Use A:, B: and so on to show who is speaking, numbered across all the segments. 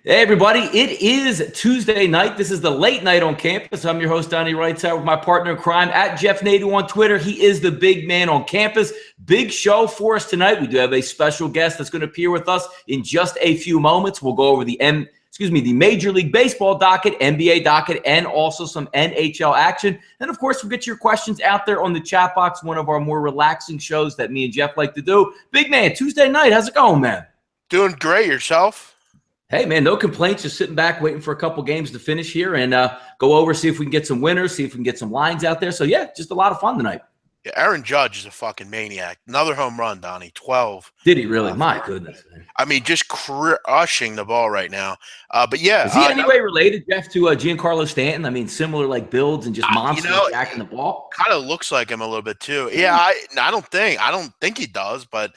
A: Hey, everybody. It is Tuesday night. This is the late night on campus. I'm your host, Donnie Rightside, with my partner in crime, at Jeff Nadeau on Twitter. He is the big man on campus. Big show for us tonight. We do have a special guest that's going to appear with us in just a few moments. We'll go over the Major League Baseball docket, NBA docket, and also some NHL action. And, of course, we'll get your questions out there on the chat box, one of our more relaxing shows that me and Jeff like to do. Big man, Tuesday night. How's it going, man?
B: Doing great. Yourself?
A: Hey, man, no complaints. Just sitting back, waiting for a couple games to finish here and go over, see if we can get some winners, see if we can get some lines out there. So, yeah, just a lot of fun tonight.
B: Yeah, Aaron Judge is a fucking maniac. Another home run, Donnie. 12.
A: Did he really? My goodness, man.
B: I mean, just crushing the ball right now. But, yeah.
A: Is he anyway related, Jeff, to Giancarlo Stanton? I mean, similar like builds and just monsters jacking the ball?
B: Kind of looks like him a little bit, too. Yeah, I don't think he does, but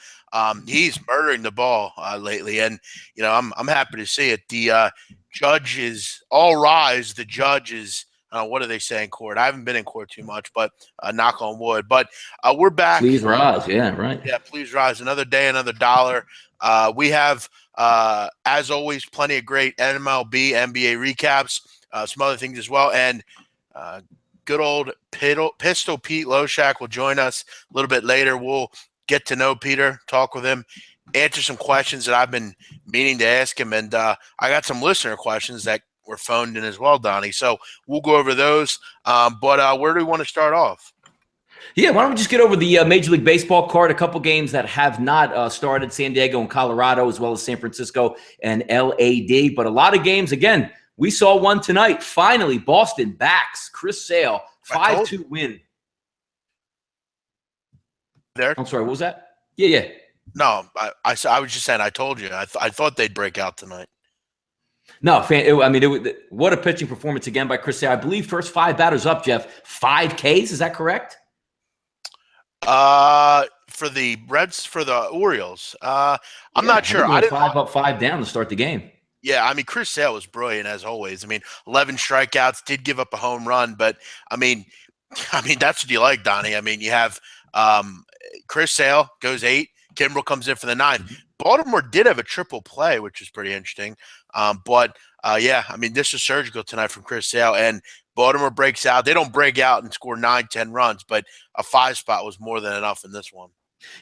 B: he's murdering the ball lately. And, you know, I'm happy to see it. The judge is all rise. The judge is what do they say in court? I haven't been in court too much, but knock on wood. But we're back.
A: Please rise. Yeah, right.
B: Yeah, please rise. Another day, another dollar. We have, as always, plenty of great MLB, NBA recaps, some other things as well. And good old Pistol Pete LoShack will join us a little bit later. We'll get to know Peter, talk with him, answer some questions that I've been meaning to ask him. And I got some listener questions that were phoned in as well, Donnie. So we'll go over those. But where do we want to start off?
A: Yeah, why don't we just get over the Major League Baseball card? A couple games that have not started, San Diego and Colorado, as well as San Francisco and LAD. But a lot of games, again, we saw one tonight. Finally, Boston backs Chris Sale, 5-2 win.
B: There?
A: I'm sorry, what was that? Yeah.
B: No, I was just saying I told you. I thought they'd break out tonight.
A: No, what a pitching performance again by Chris Sale. I believe first 5 batters up, Jeff, 5 Ks. Is that correct?
B: For the Reds, for the Orioles, I'm not sure.
A: I didn't 5 up, 5 down to start the game.
B: Yeah, I mean, Chris Sale was brilliant as always. I mean, 11 strikeouts, did give up a home run, but I mean that's what you like, Donnie. I mean, you have Chris Sale goes 8, Kimbrel comes in for the 9. Mm-hmm. Baltimore did have a triple play, which is pretty interesting. But yeah, I mean, this is surgical tonight from Chris Sale, and Baltimore breaks out. They don't break out and score 9, 10 runs, but a 5 spot was more than enough in this one.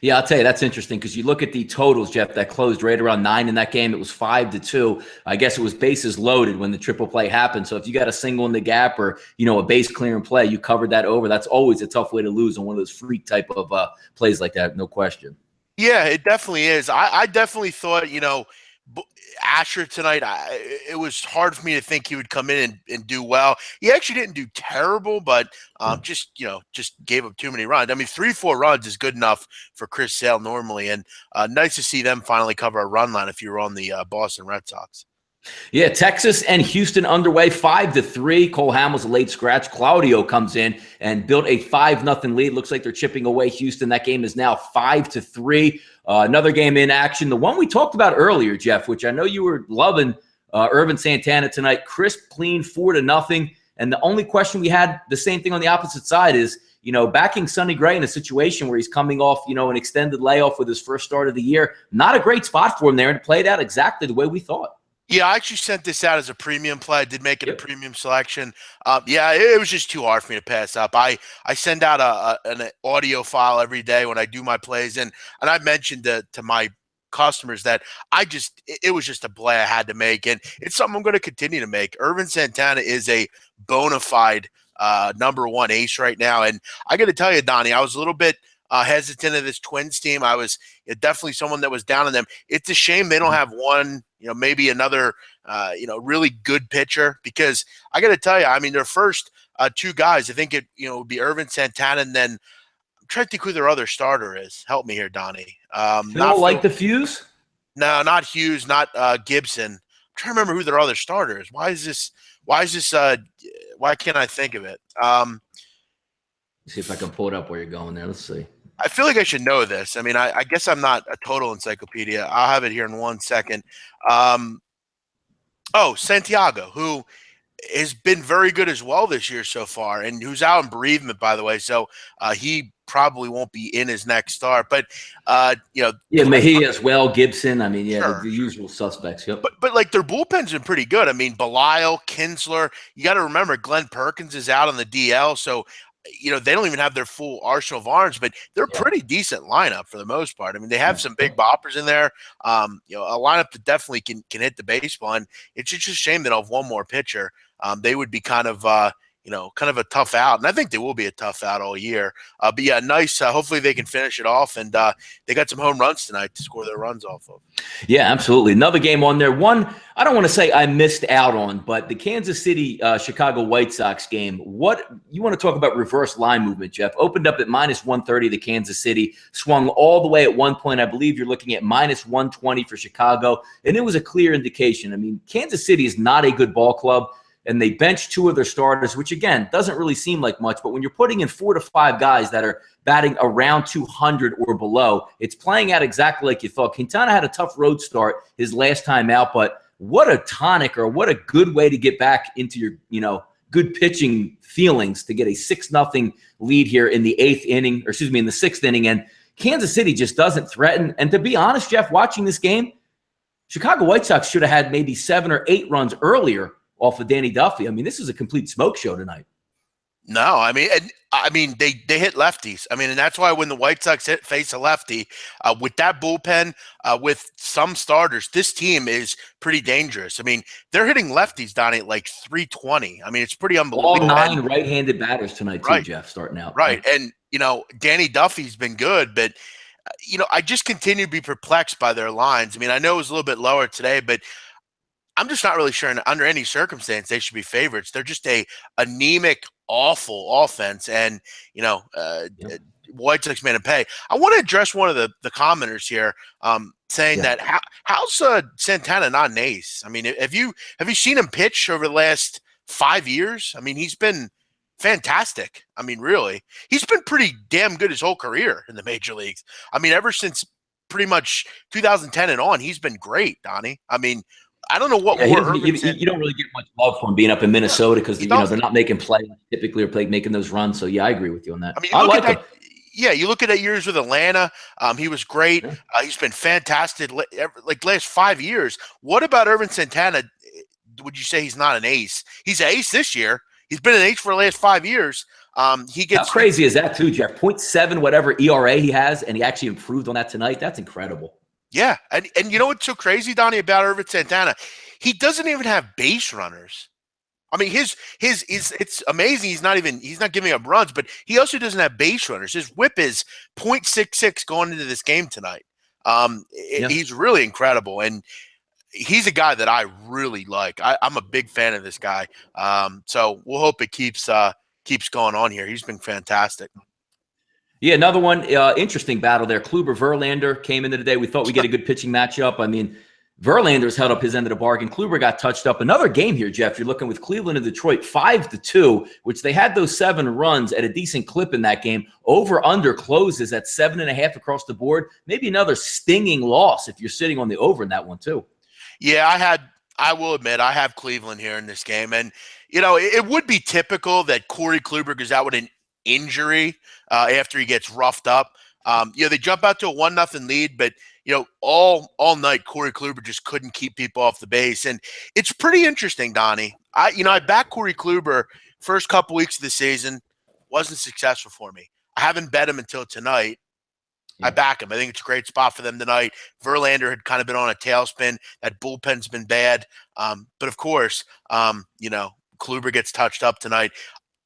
A: Yeah, I'll tell you, that's interesting because you look at the totals, Jeff, that closed right around 9 in that game. It was 5-2. I guess it was bases loaded when the triple play happened. So if you got a single in the gap or, a base clearing play, you covered that over. That's always a tough way to lose on one of those freak type of plays like that, no question.
B: Yeah, it definitely is. I definitely thought, Asher tonight, it was hard for me to think he would come in and do well. He actually didn't do terrible, but just gave up too many runs. I mean, 3-4 runs is good enough for Chris Sale normally, and nice to see them finally cover a run line if you were on the Boston Red Sox.
A: Yeah, Texas and Houston underway 5-3. Cole Hamels a late scratch. Claudio comes in and built a 5-0 lead. Looks like they're chipping away Houston. That game is now 5-3. Another game in action. The one we talked about earlier, Jeff, which I know you were loving, Irvin Santana tonight. Crisp, clean, 4-0. And the only question we had, the same thing on the opposite side, is backing Sonny Gray in a situation where he's coming off, an extended layoff with his first start of the year. Not a great spot for him there, and it played out exactly the way we thought.
B: Yeah, I actually sent this out as a premium play. I did make it a premium selection. Yeah, it was just too hard for me to pass up. I send out an audio file every day when I do my plays, and I mentioned to my customers that it was just a play I had to make, and it's something I'm going to continue to make. Irvin Santana is a bona fide number 1 ace right now, and I got to tell you, Donnie, I was a little bit hesitant of this Twins team. I was definitely someone that was down on them. It's a shame they don't have one, maybe another, really good pitcher, because I got to tell you, I mean, their first 2 guys, I think it, would be Irvin Santana, and then I'm trying to think who their other starter is. Help me here, Donnie.
A: Not like the Fuse?
B: No, not Hughes, not Gibson. I'm trying to remember who their other starter is. Why can't I think of it?
A: Let's see if I can pull it up where you're going there. Let's see.
B: I feel like I should know this. I mean, I guess I'm not a total encyclopedia. I'll have it here in 1 second. Santiago, who has been very good as well this year so far, and who's out in bereavement, by the way. So he probably won't be in his next start. But
A: Yeah, Mejia as well, Gibson. I mean, yeah,
B: sure,
A: the usual suspects. Yep.
B: but like their bullpen's been pretty good. I mean, Belial, Kinsler. You got to remember, Glenn Perkins is out on the DL, so they don't even have their full arsenal of arms, but they're a pretty decent lineup for the most part. I mean, they have some big boppers in there. A lineup that definitely can hit the baseball, and it's just a shame they don't have one more pitcher. They would be kind of kind of a tough out, and I think they will be a tough out all year. But yeah, nice. Hopefully they can finish it off, and they got some home runs tonight to score their runs off of.
A: Yeah, absolutely. Another game on there. One, I don't want to say I missed out on, but the Kansas City Chicago White Sox game. What you want to talk about reverse line movement, Jeff? Opened up at -130 to Kansas City, swung all the way at one point. I believe you're looking at -120 for Chicago, and it was a clear indication. I mean, Kansas City is not a good ball club, and they benched 2 of their starters, which, again, doesn't really seem like much. But when you're putting in 4 to 5 guys that are batting around 200 or below, it's playing out exactly like you thought. Quintana had a tough road start his last time out, but what a tonic, or what a good way to get back into your, good pitching feelings to get a 6-0 lead here in the 8th inning, or excuse me, in the 6th inning. And Kansas City just doesn't threaten. And to be honest, Jeff, watching this game, Chicago White Sox should have had maybe 7 or 8 runs earlier off of Danny Duffy. I mean, this is a complete smoke show tonight.
B: No, I mean, they hit lefties. I mean, and that's why when the White Sox face a lefty with that bullpen, with some starters, this team is pretty dangerous. I mean, they're hitting lefties, Donnie, at like 320. I mean, it's pretty unbelievable.
A: All 9 right-handed batters tonight, too, Jeff, starting out.
B: Right, and Danny Duffy's been good, but I just continue to be perplexed by their lines. I mean, I know it was a little bit lower today, but I'm just not really sure under any circumstance they should be favorites. They're just a anemic, awful offense, and White Sox made him pay. I want to address one of the commenters here, saying that how's Santana not an ace? I mean, have you seen him pitch over the last 5 years? I mean, he's been fantastic. I mean, really, he's been pretty damn good his whole career in the major leagues. I mean, ever since pretty much 2010 and on, he's been great, Donnie. I mean, I don't know what more.
A: You don't really get much love from being up in Minnesota because they're not making plays typically, or making those runs. So yeah, I agree with you on that.
B: I mean, I like him. Yeah, you look at that years with Atlanta. He was great.
A: Yeah.
B: He's been fantastic. Like last 5 years. What about Ervin Santana? Would you say he's not an ace? He's an ace this year. He's been an ace for the last 5 years. He gets
A: how crazy is that too, Jeff? 0.7 whatever ERA he has, and he actually improved on that tonight. That's incredible.
B: Yeah, and you know what's so crazy, Donnie, about Ervin Santana? He doesn't even have base runners. I mean, his it's amazing. He's not giving up runs, but he also doesn't have base runners. His WHIP is .66 going into this game tonight. He's really incredible, and he's a guy that I really like. I'm a big fan of this guy. So we'll hope it keeps going on here. He's been fantastic.
A: Yeah, another one, interesting battle there. Kluber-Verlander came into the day. We thought we'd get a good pitching matchup. I mean, Verlander's held up his end of the bargain. Kluber got touched up. Another game here, Jeff. You're looking with Cleveland and Detroit 5-2, which they had those 7 runs at a decent clip in that game. Over-under closes at 7.5 across the board. Maybe another stinging loss if you're sitting on the over in that one too.
B: Yeah, I will admit I have Cleveland here in this game, and it would be typical that Corey Kluber goes out with an injury after he gets roughed up. They jump out to a 1-0 lead, but all night Corey Kluber just couldn't keep people off the base, and it's pretty interesting, Donnie. I backed Corey Kluber first couple weeks of the season, wasn't successful for me. I haven't bet him until tonight. Yeah. I back him. I think it's a great spot for them tonight. Verlander had kind of been on a tailspin. That bullpen's been bad, but of course, Kluber gets touched up tonight.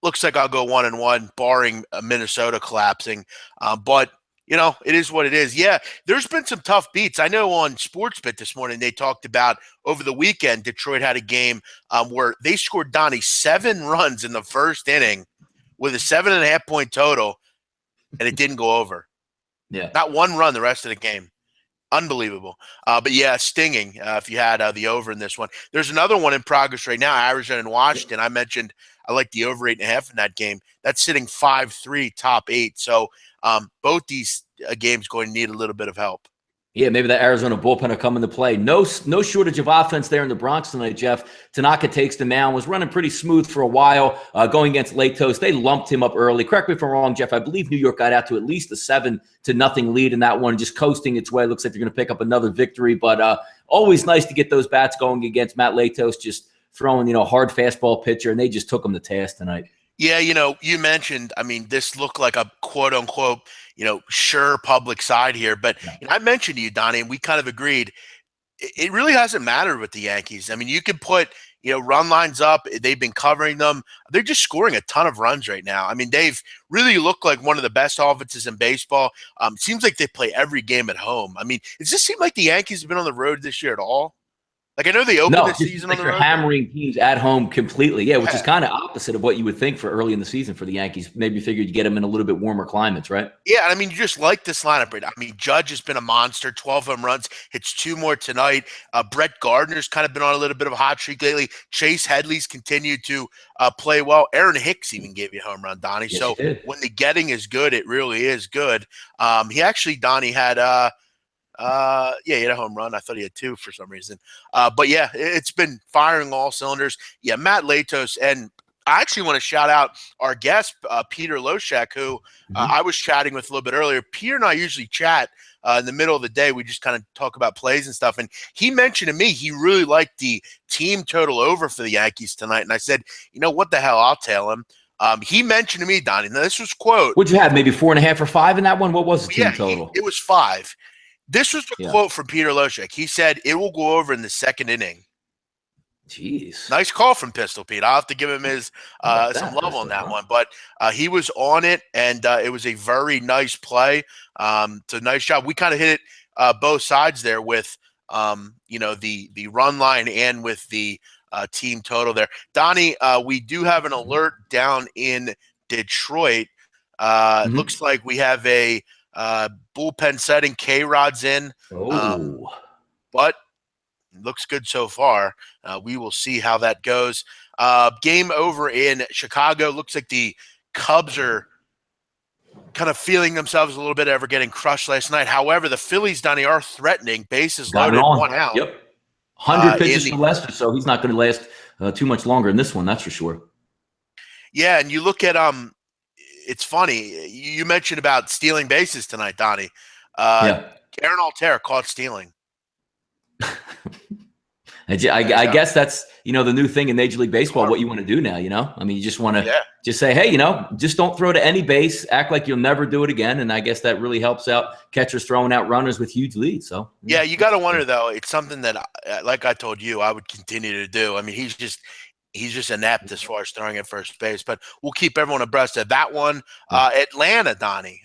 B: Looks like I'll go 1-1, barring Minnesota collapsing. But it is what it is. Yeah, there's been some tough beats. I know on Sportsbook this morning they talked about over the weekend Detroit had a game where they scored Donnie 7 runs in the first inning with a 7.5 point total, and it didn't go over.
A: Yeah,
B: not one run the rest of the game. Unbelievable. But yeah, stinging if you had the over in this one. There's another one in progress right now, Arizona and Washington. I mentioned I like the over 8.5 in that game. That's sitting 5-3, top 8. So both these games going to need a little bit of help.
A: Yeah, maybe the Arizona bullpen will come into play. No shortage of offense there in the Bronx tonight, Jeff. Tanaka takes the mound, was running pretty smooth for a while, going against Latos. They lumped him up early. Correct me if I'm wrong, Jeff. I believe New York got out to at least a 7-0 lead in that one, just coasting its way. Looks like they're going to pick up another victory, but always nice to get those bats going against Matt Latos, just throwing, hard fastball pitcher, and they just took him to task tonight.
B: Yeah, you mentioned, this looked like a quote unquote, sure public side here. But I mentioned to you, Donnie, and we kind of agreed, it really hasn't mattered with the Yankees. You could put, run lines up. They've been covering them. They're just scoring a ton of runs right now. They've really looked like one of the best offenses in baseball. Seems like they play every game at home. Does this seem like the Yankees have been on the road this year at all? Like, I know they opened the season on the road.
A: Hammering teams at home completely. Yeah, which is kind of opposite of what you would think for early in the season for the Yankees. Maybe you figured you get them in a little bit warmer climates, right?
B: Yeah, you just like this lineup right now. Judge has been a monster, 12 home runs, hits 2 more tonight. Brett Gardner's kind of been on a little bit of a hot streak lately. Chase Headley's continued to play well. Aaron Hicks even gave you a home run, Donnie.
A: Yes,
B: so when the getting is good, it really is good. He actually, Donnie, had he had a home run. I thought he had 2 for some reason. But yeah, it's been firing all cylinders. Yeah, Matt Latos. And I actually want to shout out our guest, Peter LoShack, who I was chatting with a little bit earlier. Peter and I usually chat in the middle of the day. We just kind of talk about plays and stuff. And he mentioned to me he really liked the team total over for the Yankees tonight. And I said, what the hell? I'll tell him. He mentioned to me, Donnie, now this was quote.
A: What'd you have, maybe 4.5 or 5 in that one? What was the team total?
B: It was 5. This was the quote from Peter LoShack. He said, it will go over in the 2nd inning.
A: Jeez.
B: Nice call from Pistol Pete. I'll have to give him his some love on that one. But he was on it, and it was a very nice play. It's a nice job. We kind of hit it both sides there with, the run line and with the team total there. Donnie, we do have an alert down in Detroit. Looks like we have a bullpen setting. K-Rod's in. But looks good so far. We will see how that goes. Game over in Chicago. Looks like the Cubs are kind of feeling themselves a little bit after getting crushed last night. However, the Phillies, Donnie, are threatening. Bases loaded, 1 out.
A: Yep. 100 pitches for Lester, so he's not going to last too much longer in this one, that's for sure.
B: Yeah, and you look at it's funny. You mentioned about stealing bases tonight, Donnie. Aaron Altair caught stealing.
A: I guess that's, the new thing in Major League Baseball, what you want to do now, you just want to just say, hey, just don't throw to any base, act like you'll never do it again. And I guess that really helps out catchers throwing out runners with huge leads. So,
B: yeah, you got to wonder, though. It's something that, like I told you, I would continue to do. He's just inept as far as throwing at first base, but we'll keep everyone abreast of that one. Atlanta, Donnie,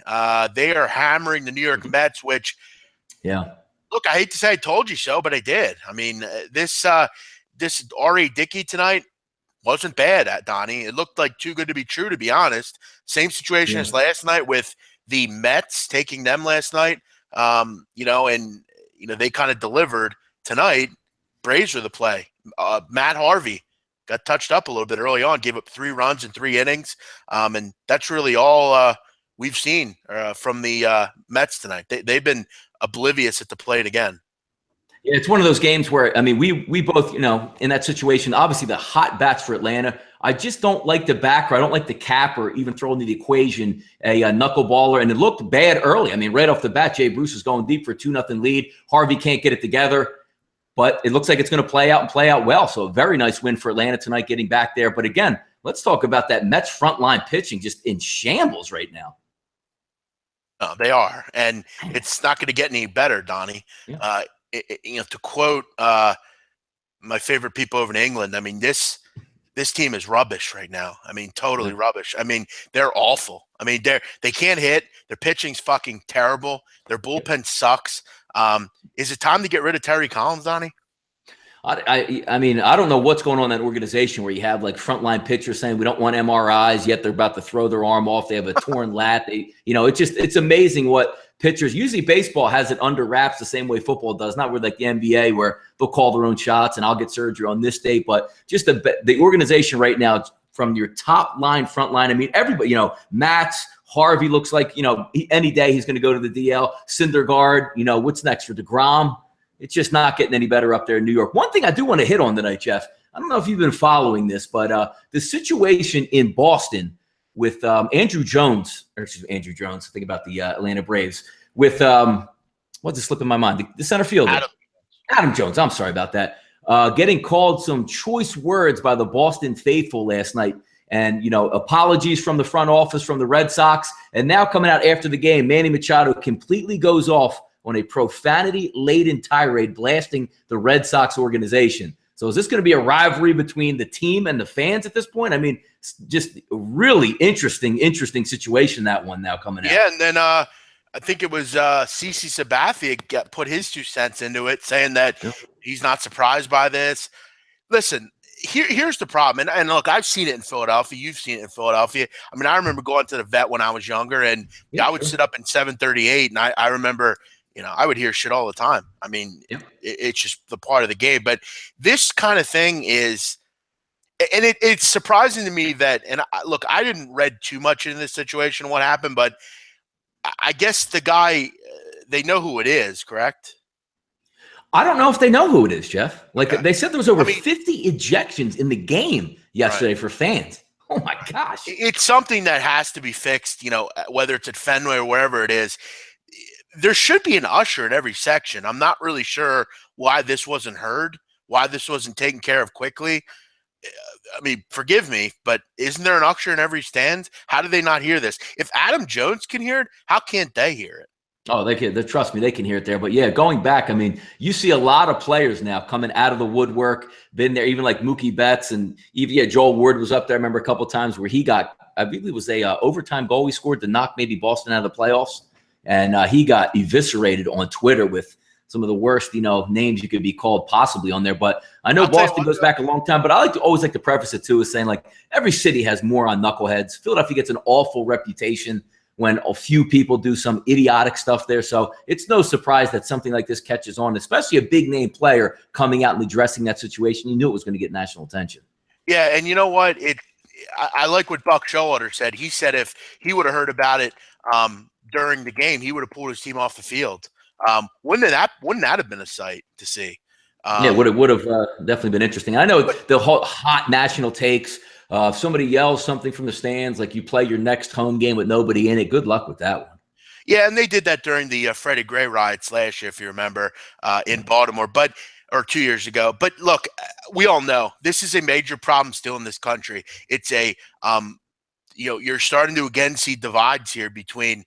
B: they are hammering the New York Mets, which, look, I hate to say I told you so, but I did. This R.A. Dickey tonight wasn't bad at Donnie. It looked like too good to be true, to be honest. Same situation as last night with the Mets taking them last night. They kind of delivered tonight. Braves were the play. Matt Harvey got touched up a little bit early on, gave up 3 runs in 3 innings. And that's really all we've seen from the Mets tonight. They've been oblivious at the plate again.
A: Yeah, it's one of those games where, we both, in that situation, obviously the hot bats for Atlanta. I just don't like the backer. I don't like the capper, even throw into the equation a knuckleballer. And it looked bad early. Right off the bat, Jay Bruce is going deep for a 2-0 lead. Harvey can't get it together. But it looks like it's going to play out well. So a very nice win for Atlanta tonight, getting back there. But again, let's talk about that Mets frontline pitching, just in shambles right now.
B: Oh, they are, and it's not going to get any better, Donnie. To quote my favorite people over in England, this team is rubbish right now. Totally rubbish. They're awful. They can't hit. Their pitching's fucking terrible. Their bullpen sucks. Is it time to get rid of Terry Collins, Donnie?
A: I don't know what's going on in that organization where you have like frontline pitchers saying we don't want MRIs, yet they're about to throw their arm off. They have a torn lat. It's amazing what pitchers. Usually baseball has it under wraps the same way football does, not with like the NBA where they'll call their own shots and I'll get surgery on this date, but just the organization right now from your top line, front line. Everybody, Matz, Harvey looks like, any day he's going to go to the DL. Syndergaard, what's next for DeGrom? It's just not getting any better up there in New York. One thing I do want to hit on tonight, Jeff, I don't know if you've been following this, but the situation in Boston with Andrew Jones, think about the Atlanta Braves, with what's it slipping my mind? The center fielder. Adam Jones, I'm sorry about that. Getting called some choice words by the Boston faithful last night. And, apologies from the front office, from the Red Sox. And now coming out after the game, Manny Machado completely goes off on a profanity-laden tirade blasting the Red Sox organization. So is this going to be a rivalry between the team and the fans at this point? I mean, just a really interesting situation, that one now coming out.
B: Yeah, and then I think it was CC Sabathia put his 2 cents into it, saying that he's not surprised by this. Listen, here's the problem. And look, I've seen it in Philadelphia. You've seen it in Philadelphia. I mean, I remember going to the vet when I was younger, and I would sit up in 738, and I remember – I would hear shit all the time. I mean, it's just the part of the game. But this kind of thing is – and it's surprising to me that – and look, I didn't read too much into this situation, what happened, but I guess the guy they know who it is, correct?
A: I don't know if they know who it is, Jeff. They said there was over 50 ejections in the game yesterday for fans. Oh, my gosh.
B: It's something that has to be fixed, whether it's at Fenway or wherever it is. There should be an usher in every section. I'm not really sure why this wasn't heard, why this wasn't taken care of quickly. I mean, forgive me, but isn't there an usher in every stand? How do they not hear this? If Adam Jones can hear it, how can't they hear it?
A: Oh, they can. Trust me, they can hear it there. But yeah, going back, I mean, you see a lot of players now coming out of the woodwork, been there, even like Mookie Betts, and even Joel Ward was up there. I remember a couple of times where he got, I believe it was a overtime goal he scored to knock maybe Boston out of the playoffs. And he got eviscerated on Twitter with some of the worst, names you could be called possibly on there. But I know Boston goes back a long time. But I always like to preface it too, is saying every city has more on knuckleheads. Philadelphia gets an awful reputation when a few people do some idiotic stuff there. So it's no surprise that something like this catches on, especially a big name player coming out and addressing that situation. You knew it was going to get national attention.
B: Yeah, and you know what? I like what Buck Showalter said. He said if he would have heard about it during the game, he would have pulled his team off the field. Wouldn't that have been a sight to see?
A: Yeah, would have definitely been interesting. I know the whole hot national takes. If somebody yells something from the stands, like you play your next home game with nobody in it, good luck with that one.
B: Yeah, and they did that during the Freddie Gray riots last year, if you remember, in Baltimore, or 2 years ago. But look, we all know this is a major problem still in this country. It's a you're starting to again see divides here between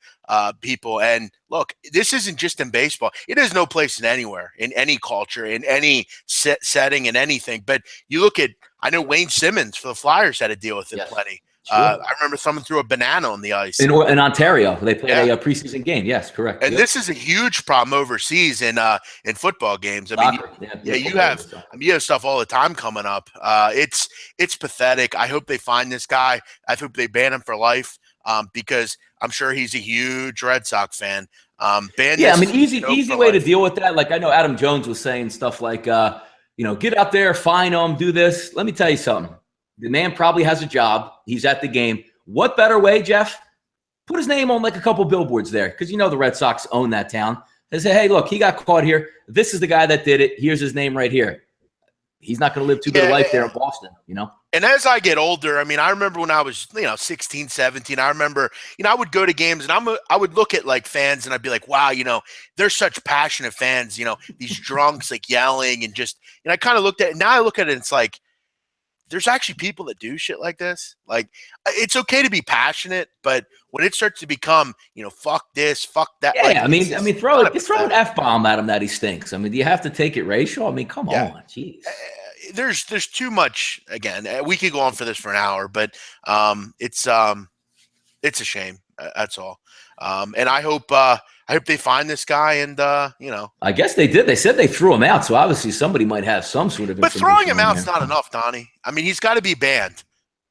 B: people. And look, this isn't just in baseball. It has no place in anywhere, in any culture, in any setting, in anything. But you look at, I know Wayne Simmons for the Flyers had to deal with it plenty. Sure. I remember someone threw a banana on the ice.
A: In Ontario, they played a preseason game. Yes, correct.
B: And this is a huge problem overseas in football games. I mean, you have stuff all the time coming up. It's pathetic. I hope they find this guy. I hope they ban him for life because I'm sure he's a huge Red Sox fan. Easy way to deal with that. Like I know Adam Jones was saying stuff like,
A: get out there, fine him, do this. Let me tell you something. The man probably has a job. He's at the game. What better way, Jeff? Put his name on like a couple billboards there because the Red Sox own that town. And say, hey, look, he got caught here. This is the guy that did it. Here's his name right here. He's not going to live too good a life there in Boston,
B: And as I get older, I mean, I remember when I was, 16, 17, I remember, I would go to games and I would look at like fans and I'd be like, wow, they're such passionate fans, these drunks like yelling and just, I kind of looked at it. Now I look at it and it's like, there's actually people that do shit like this. Like, it's okay to be passionate, but when it starts to become, fuck this, fuck that.
A: Yeah, throw an F-bomb at him that he stinks. I mean, do you have to take it racial? I mean, come on, jeez.
B: There's too much. Again, we could go on for this for an hour, but it's a shame. That's all. And I hope they find this guy and
A: I guess they did. They said they threw him out, so obviously somebody might have some sort of.
B: But throwing him out's not enough, Donnie. I mean, he's got to be banned.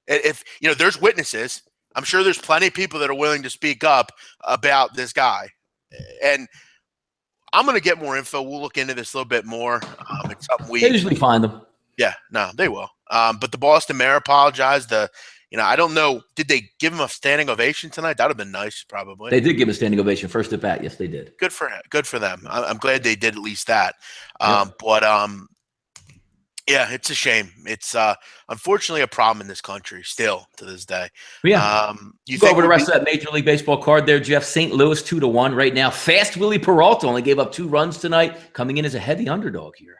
B: If there's witnesses, I'm sure there's plenty of people that are willing to speak up about this guy. And I'm going to get more info. We'll look into this a little bit more. It's something
A: they usually find them.
B: Yeah, no, they will. But the Boston mayor apologized. The I don't know. Did they give him a standing ovation tonight? That would have been nice, probably.
A: They did give him a standing ovation first at bat. Yes, they did.
B: Good for him. Good for them. I'm glad they did at least that.
A: Yep.
B: But yeah, it's a shame. It's unfortunately a problem in this country still to this day.
A: Yeah.
B: You
A: go
B: think
A: over the rest of that Major League Baseball card there, Jeff. St. Louis 2-1 right now. Fast Willie Peralta only gave up 2 runs tonight, coming in as a heavy underdog here.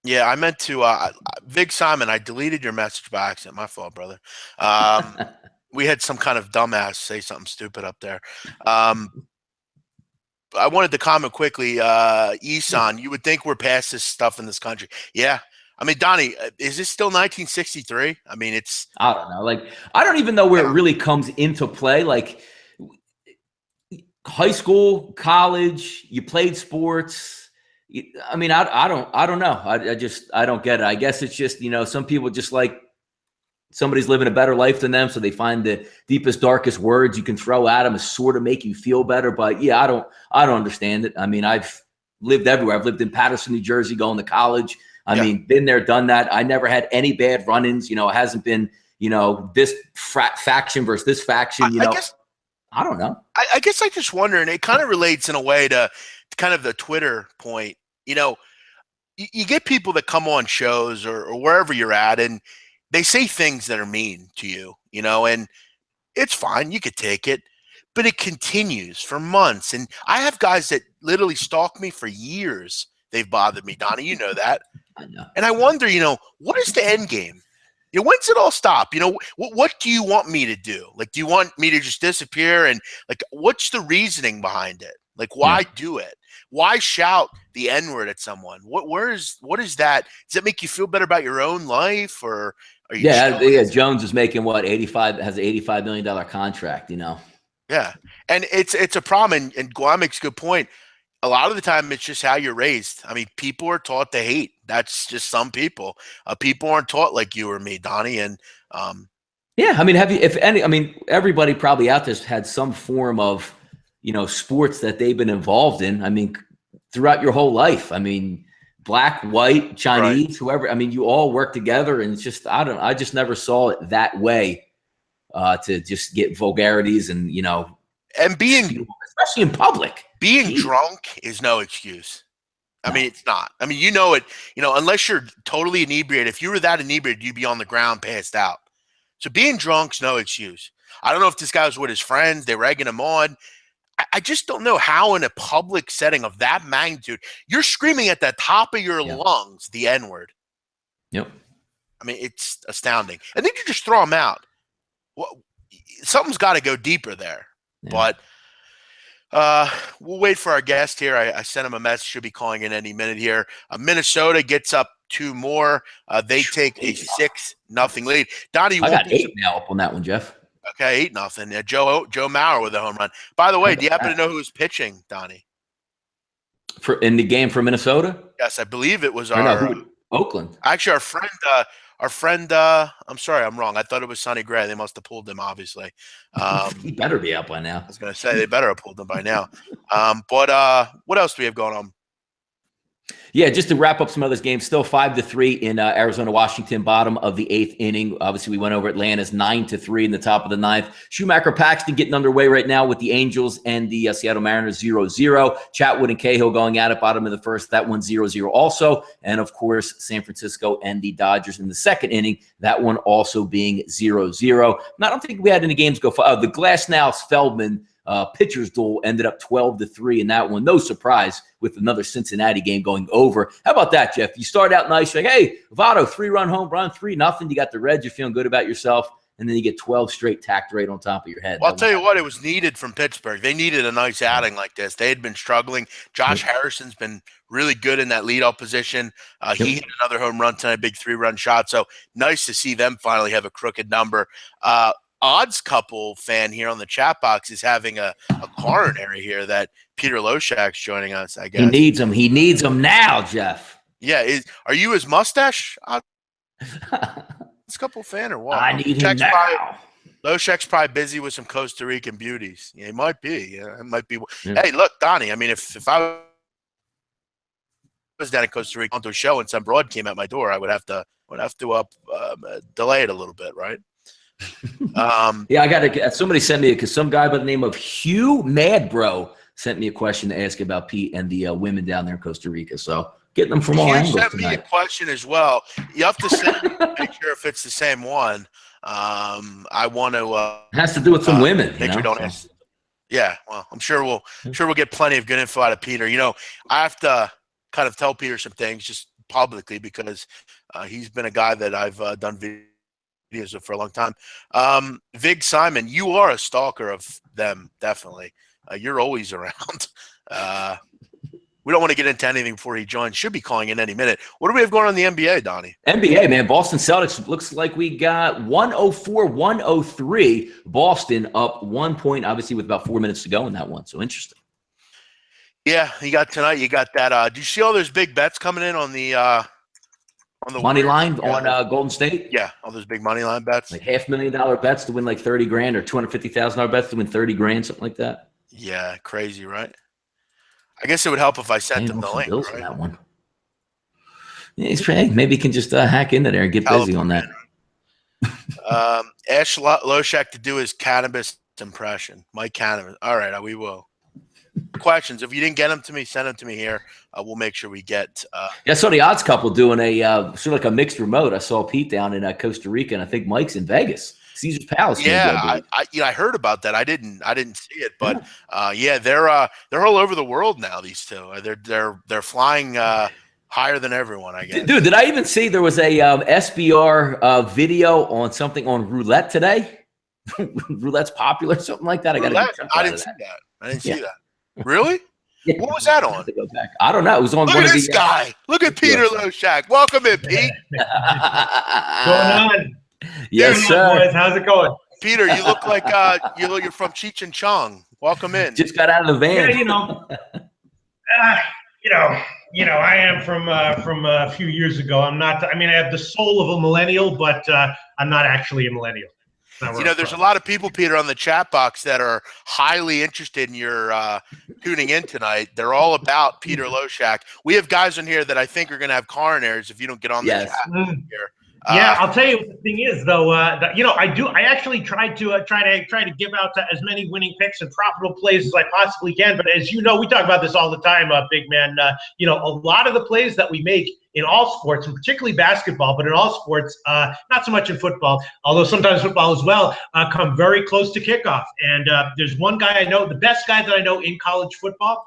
B: Yeah, I meant to Vig Simon, I deleted your message by accident. My fault, brother. We had some kind of dumbass say something stupid up there. I wanted to comment quickly. Isan, you would think we're past this stuff in this country. Yeah. I mean, Donnie, is this still 1963? I mean,
A: I don't know. Like, I don't even know where it really comes into play. Like, high school, college, you played sports. I mean, I don't know. I don't get it. I guess it's just, some people just like somebody's living a better life than them, so they find the deepest, darkest words you can throw at them to sort of make you feel better. But yeah, I don't understand it. I mean, I've lived everywhere. I've lived in Patterson, New Jersey, going to college. I mean, been there, done that. I never had any bad run-ins. It hasn't been, this faction versus this faction. I don't know.
B: I guess I just wonder, and it kind of relates in a way to kind of the Twitter point. You get people that come on shows or wherever you're at, and they say things that are mean to you, and it's fine. You could take it, but it continues for months. And I have guys that literally stalk me for years. They've bothered me, Donnie. You know that.
A: I know.
B: And I wonder, what is the end game? When's it all stop? What do you want me to do? Like, do you want me to just disappear? And like, what's the reasoning behind it? Like, why do it? Why shout the N-word at someone? What is that? Does that make you feel better about your own life, or are you?
A: Yeah. Jones is making what, 85? Has an $85 million contract.
B: Yeah, and it's a problem. And Guam makes a good point. A lot of the time, it's just how you're raised. I mean, people are taught to hate. That's just some people. People aren't taught like you or me, Donnie. And
A: yeah, I mean, everybody probably out there's had some form of sports that they've been involved in. I mean, throughout your whole life. I mean, black, white, Chinese, whoever. I mean, you all work together, and it's just I just never saw it that way to just get vulgarities and
B: and being,
A: especially in public.
B: Being drunk is no excuse. I mean, it's not. I mean, it, unless you're totally inebriated. If you were that inebriated, you'd be on the ground passed out. So being drunk's no excuse. I don't know if this guy was with his friends. They were egging him on. I just don't know how in a public setting of that magnitude, you're screaming at the top of your lungs the N-word.
A: Yep.
B: I mean, it's astounding. And then you just throw them out. Well, something's got to go deeper there. Yeah. But we'll wait for our guest here. I sent him a message. Should be calling in any minute here. Minnesota gets up 2 more. They take a 6-0 lead. Donnie,
A: I got 8 now up on that one, Jeff.
B: Okay, 8-0. Yeah, Joe Mauer with a home run. By the way, do you happen to know who was pitching, Donnie?
A: In the game for Minnesota?
B: Yes, I believe it was
A: Oakland.
B: Actually, our friend. I'm sorry, I'm wrong. I thought it was Sonny Gray. They must have pulled him, obviously.
A: He better be out by now.
B: I was going to say they better have pulled him by now. But what else do we have going on?
A: Yeah, just to wrap up some of those games, still 5-3 in Arizona, Washington, bottom of the 8th inning. Obviously, we went over Atlanta's 9-3 in the top of the 9th. Schumacher Paxton getting underway right now with the Angels and the Seattle Mariners 0-0. Chatwood and Cahill going at it, bottom of the 1st. That one 0-0 also. And of course, San Francisco and the Dodgers in the 2nd inning. That one also being 0-0. I don't think we had any games go for the Glasnow-Feldman pitcher's duel ended up 12-3 in that one. No surprise with another Cincinnati game going over. How about that, Jeff? You start out nice, like, hey, Votto, 3-run home run, 3-0. You got the Reds, you're feeling good about yourself, and then you get 12 straight tacked right on top of your head.
B: Well, I'll tell you what, it was needed from Pittsburgh. They needed a nice outing like this. They had been struggling. Josh Harrison's been really good in that leadoff position. He hit another home run tonight, big 3-run shot. So nice to see them finally have a crooked number. Odds Couple fan here on the chat box is having a coronary here that Peter LoShack's joining us, I guess.
A: He needs him. He needs him now, Jeff.
B: Yeah. Are you his mustache Odds Couple fan or what?
A: I need him now.
B: LoShack's probably busy with some Costa Rican beauties. Yeah, he might be. Yeah, it might be. Yeah. Hey, look, Donnie, I mean, if I was down in Costa Rica on to a show and some broad came at my door, I would have to delay it a little bit, right?
A: Yeah, I got to. Somebody sent me because some guy by the name of Hugh Madbro sent me a question to ask about Pete and the women down there in Costa Rica. So getting them from all angles
B: sent me a question as well. You have to send me to make sure if it's the same one. I want to.
A: It has to do with some women.
B: Make sure don't ask. Yeah, well, I'm sure we'll get plenty of good info out of Peter. You know, I have to kind of tell Peter some things just publicly because he's been a guy that I've done videos with for a long time. Vig Simon, you are a stalker of them, definitely. You're always around. We don't want to get into anything before he joins. Should be calling in any minute. What do we have going on in the NBA, Donnie?
A: NBA, man. Boston Celtics looks like we got 104-103. Boston up 1 point, obviously with about 4 minutes to go in that one. So interesting.
B: Yeah, you got tonight. You got that. Do you see all those big bets coming in on the
A: money line on Golden State?
B: Yeah, all those big money line bets.
A: Like $500,000 bets to win like 30 grand or $250,000 bets to win 30 grand, something like that.
B: Yeah, crazy, right? I guess it would help if I sent him the link. Right?
A: That one. Yeah, maybe he can just hack into there and get busy on that.
B: Ash LoShack to do his cannabis impression. Mike Cannabis. All right, we will. Questions. If you didn't get them to me, send them to me here. We'll make sure we get.
A: Yeah, I saw the odds couple doing a sort of like a mixed remote. I saw Pete down in Costa Rica, and I think Mike's in Vegas. Caesar's Palace.
B: Yeah, I heard about that. I didn't see it, but yeah, they're all over the world now. These two, they're flying higher than everyone, I guess.
A: Dude, did I even see there was a SBR video on something on roulette today? Roulette's popular, something like that.
B: I didn't see that. I didn't see that. Really?
A: Yeah.
B: What was that on?
A: Go back. I don't know. It was on.
B: Look
A: one
B: at
A: of
B: this guy. Look at Peter LoShack. Welcome in, Pete.
C: What's going on?
A: Yes, sir.
C: Boys. How's it going?
B: Peter, you look like you're from Cheech and Chong. Welcome in.
A: Just got out of the van.
C: Yeah, I am from a few years ago. I'm not. I mean, I have the soul of a millennial, but I'm not actually a millennial.
B: There's a lot of people, Peter, on the chat box that are highly interested in your tuning in tonight. They're all about Peter LoShack. We have guys in here that I think are going to have coronaries if you don't get on the chat here.
C: Yeah, I'll tell you what the thing is, though. I actually tried to give out as many winning picks and profitable plays as I possibly can. But as you know, we talk about this all the time, big man. A lot of the plays that we make in all sports, and particularly basketball, but in all sports, not so much in football, although sometimes football as well, come very close to kickoff. And there's one guy I know, the best guy that I know in college football,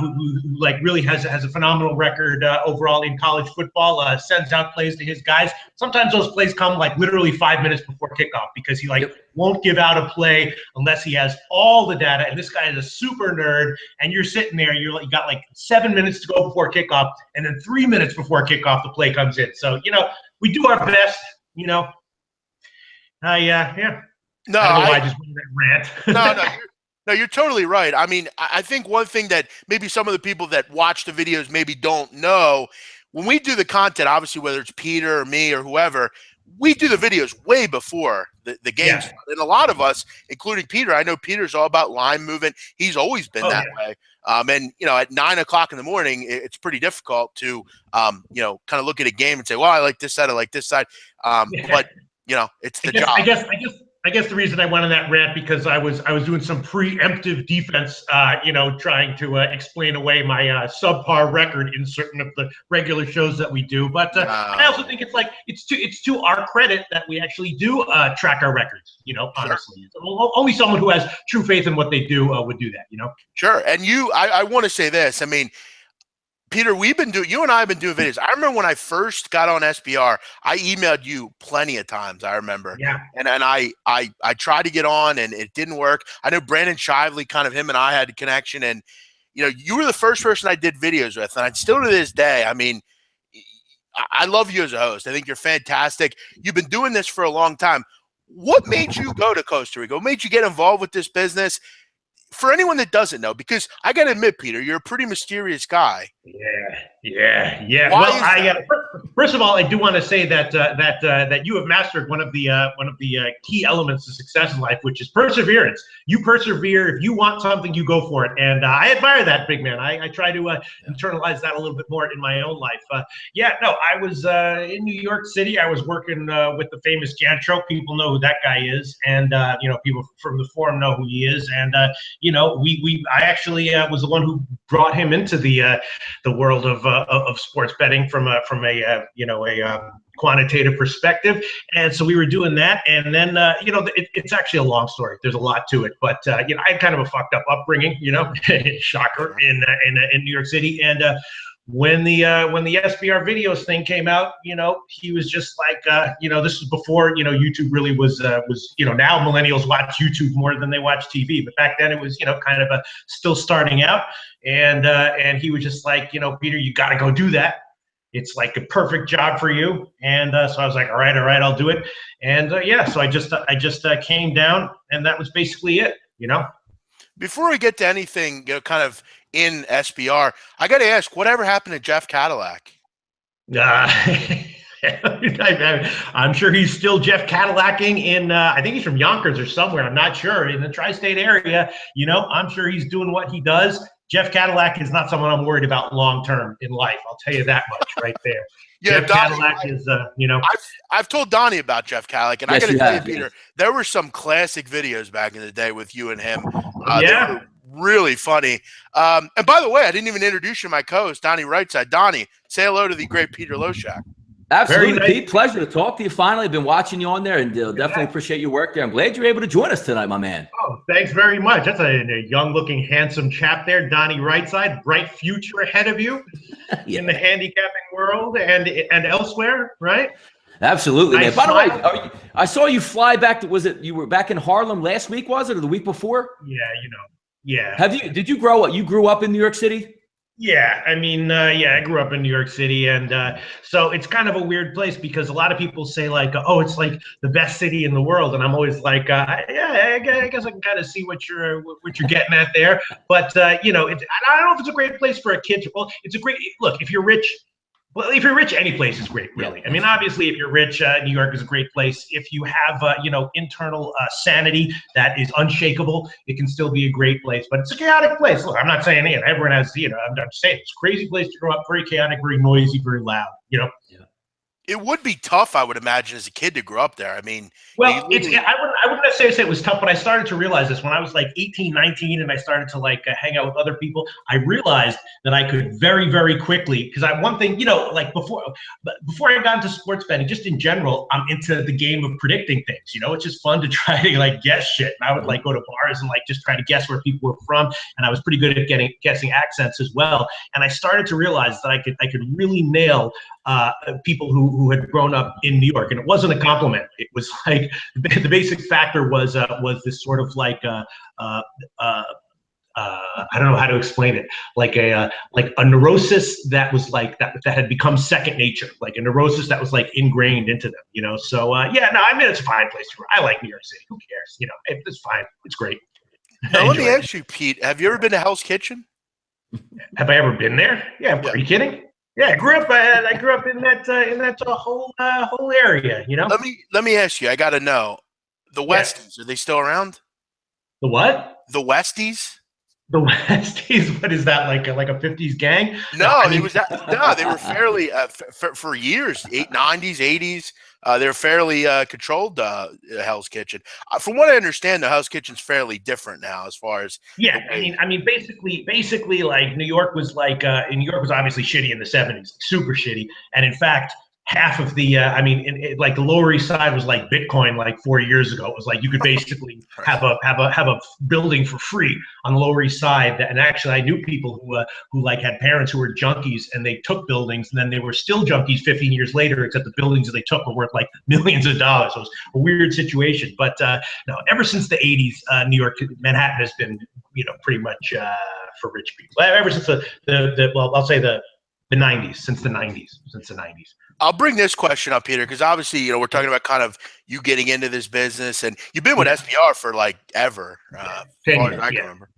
C: who like really has a phenomenal record overall in college football, sends out plays to his guys. Sometimes those plays come like literally 5 minutes before kickoff because he won't give out a play unless he has all the data. And this guy is a super nerd, and you're sitting there, you got like 7 minutes to go before kickoff, and then 3 minutes before kickoff the play comes in. So we do our best. Yeah.
B: No,
C: I just wanted to rant.
B: No, you're totally right. I mean, I think one thing that maybe some of the people that watch the videos maybe don't know, when we do the content, obviously, whether it's Peter or me or whoever, we do the videos way before the games. Yeah. And a lot of us, including Peter, I know Peter's all about line movement. He's always been that way. And, at 9 o'clock in the morning, it's pretty difficult to, kind of look at a game and say, well, I like this side, I like this side. But, it's the job.
C: I guess the reason I went on that rant because I was doing some preemptive defense, trying to explain away my subpar record in certain of the regular shows that we do. But I also think it's to our credit that we actually do track our records. Honestly, only someone who has true faith in what they do would do that.
B: Sure. And I want to say this. I mean, Peter, you and I have been doing videos. I remember when I first got on SBR, I emailed you plenty of times. I remember.
C: Yeah.
B: And I tried to get on and it didn't work. I know Brandon Shively, kind of him and I had a connection, and you were the first person I did videos with, and I still to this day. I mean, I love you as a host. I think you're fantastic. You've been doing this for a long time. What made you go to Costa Rica? What made you get involved with this business? For anyone that doesn't know, because I got to admit, Peter, you're a pretty mysterious guy.
C: Yeah. Yeah, yeah.
B: Why
C: Well,
B: is
C: I
B: that?
C: first of all, I do want to say that that you have mastered one of the key elements of success in life, which is perseverance. You persevere. If you want something, you go for it, and I admire that, big man. I try to internalize that a little bit more in my own life. Yeah, no, I was in New York City. I was working with the famous Gantro. People know who that guy is, and people from the forum know who he is, and I actually was the one who brought him into the world of sports betting from a quantitative perspective. And so we were doing that, and then it's actually a long story. There's a lot to it, but I had kind of a fucked up upbringing, shocker, in New York City. And when the SBR videos thing came out, he was just like, this was before YouTube really was now millennials watch YouTube more than they watch TV, but back then it was kind of still starting out. And he was just like, Peter, you got to go do that. It's like a perfect job for you. And so I was like, all right, I'll do it. And so I just came down, and that was basically it.
B: Before we get to anything, kind of in SBR, I got to ask, whatever happened to Jeff Cadillac?
C: I'm sure he's still Jeff Cadillacing in, I think he's from Yonkers or somewhere. I'm not sure, in the tri-state area. I'm sure he's doing what he does. Jeff Cadillac is not someone I'm worried about long-term in life. I'll tell you that much right there.
B: Yeah,
C: Jeff
B: Donnie,
C: Cadillac is,
B: I've told Donnie about Jeff Cadillac, and
A: Yes,
B: I got to tell you,
A: have,
B: Peter,
A: yes.
B: there were some classic videos back in the day with you and him.
C: Yeah.
B: They were really funny. And by the way, I didn't even introduce you to my co-host, Donnie Rightside. Donnie, say hello to the great Peter LoShack.
A: Absolutely,
C: nice.
A: Pete. Pleasure to talk to you finally. I've been watching you on there, and definitely appreciate your work there. I'm glad you're able to join us tonight, my man.
C: Oh, thanks very much. That's a young-looking, handsome chap there, Donnie Rightside. Bright future ahead of you in the handicapping world and elsewhere, right?
A: Absolutely,
C: Nice
A: man. By the
C: smile.
A: way, I saw you fly back. You were back in Harlem last week, was it, or the week before?
C: Yeah, yeah.
A: Did you grow up? You grew up in New York City?
C: Yeah, I mean, I grew up in New York City, and so it's kind of a weird place because a lot of people say like, oh, it's like the best city in the world, and I'm always like, I guess I can kind of see what you're getting at there, but I don't know if it's a great place for a kid. Well, it's a great look if you're rich. Well, if you're rich, any place is great, really.
A: Yeah.
C: I mean, obviously, if you're rich, New York is a great place. If you have, internal sanity that is unshakable, it can still be a great place. But it's a chaotic place. Look, I'm not saying it. Everyone has, I'm saying it's a crazy place to grow up, very chaotic, very noisy, very loud,
A: Yeah.
B: It would be tough, I would imagine, as a kid to grow up there. I mean,
C: well, I wouldn't necessarily say it was tough, but I started to realize this when I was like 18, 19, and I started to hang out with other people. I realized that I could very, very quickly, because one thing, like before I got into sports betting, just in general, I'm into the game of predicting things. It's just fun to try to guess shit. And I would go to bars and just try to guess where people were from, and I was pretty good at guessing accents as well. And I started to realize that I could really nail people who had grown up in New York, and it wasn't a compliment. It was like the basic factor was this sort of I don't know how to explain it, like a neurosis that was that had become second nature, like a neurosis that was ingrained into them. So I mean, it's a fine place to grow. I like New York City. Who cares? It's fine. It's great.
B: Now let me ask you, Pete, have you ever been to Hell's Kitchen?
C: Have I ever been there? Yeah. Are you kidding? Yeah, I grew up in that whole area.
B: Let me ask you. I got to know, the Westies, are they still around?
C: The what?
B: The Westies.
C: The Westies. What is that, like a 50s gang?
B: No, they were fairly for years, 90s, 80s. They're fairly controlled. Hell's Kitchen. From what I understand, the Hell's Kitchen's fairly different now, as far as
C: I mean, basically, like New York was New York was obviously shitty in the 70s, super shitty, and in fact, half of the the Lower East Side was like Bitcoin 4 years ago. It was you could basically have a building for free on the Lower East Side. And actually, I knew people who had parents who were junkies, and they took buildings, and then they were still junkies 15 years later, except the buildings that they took were worth millions of dollars. So it was a weird situation. But no, ever since the 80s, New York, Manhattan has been pretty much for rich people. Ever since I'll say the 90s, since the 90s.
B: I'll bring this question up, Peter, because obviously, we're talking about kind of you getting into this business, and you've been with SBR for ever, as far as I can remember.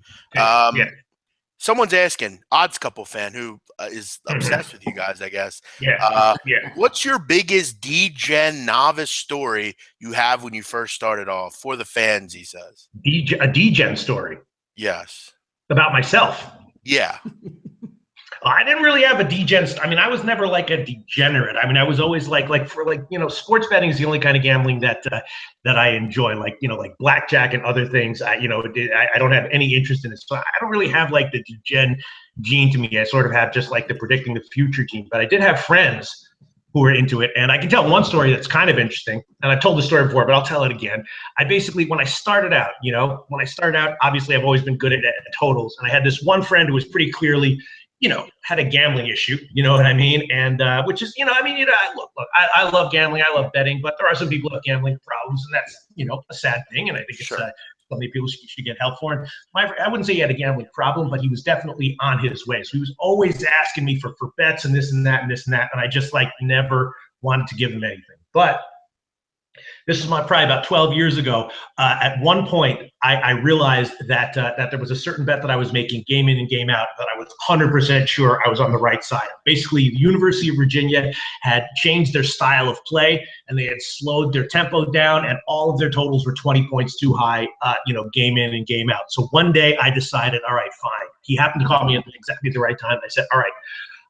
B: someone's asking, Odds Couple fan who is obsessed with you guys, I guess.
C: Yeah.
B: What's your biggest D-Gen novice story you have when you first started off for the fans? He says
C: A D-Gen story.
B: Yes.
C: About myself.
B: Yeah.
C: I didn't really have a D-Gen. I mean, I was never like a degenerate. I mean, I was always like sports betting is the only kind of gambling that I enjoy. Like blackjack and other things. I don't have any interest in it. So I don't really have like the degen gene to me. I sort of have just like the predicting the future gene. But I did have friends who were into it, and I can tell one story that's kind of interesting. And I've told the story before, but I'll tell it again. I basically, when I started out, obviously I've always been good at totals, and I had this one friend who was pretty clearly, had a gambling issue, you know what I mean? And which is, look, I love gambling, I love betting, but there are some people who have gambling problems, and that's, a sad thing. And I think it's something people should get help for. And I wouldn't say he had a gambling problem, but he was definitely on his way. So he was always asking me for bets and this and that and this and that. And I just never wanted to give him anything. But this is probably about 12 years ago. At one point, I realized that there was a certain bet that I was making game in and game out that I was 100% sure I was on the right side. Basically, the University of Virginia had changed their style of play, and they had slowed their tempo down, and all of their totals were 20 points too high, game in and game out. So one day I decided, all right, fine. He happened to call me at exactly the right time. I said, all right,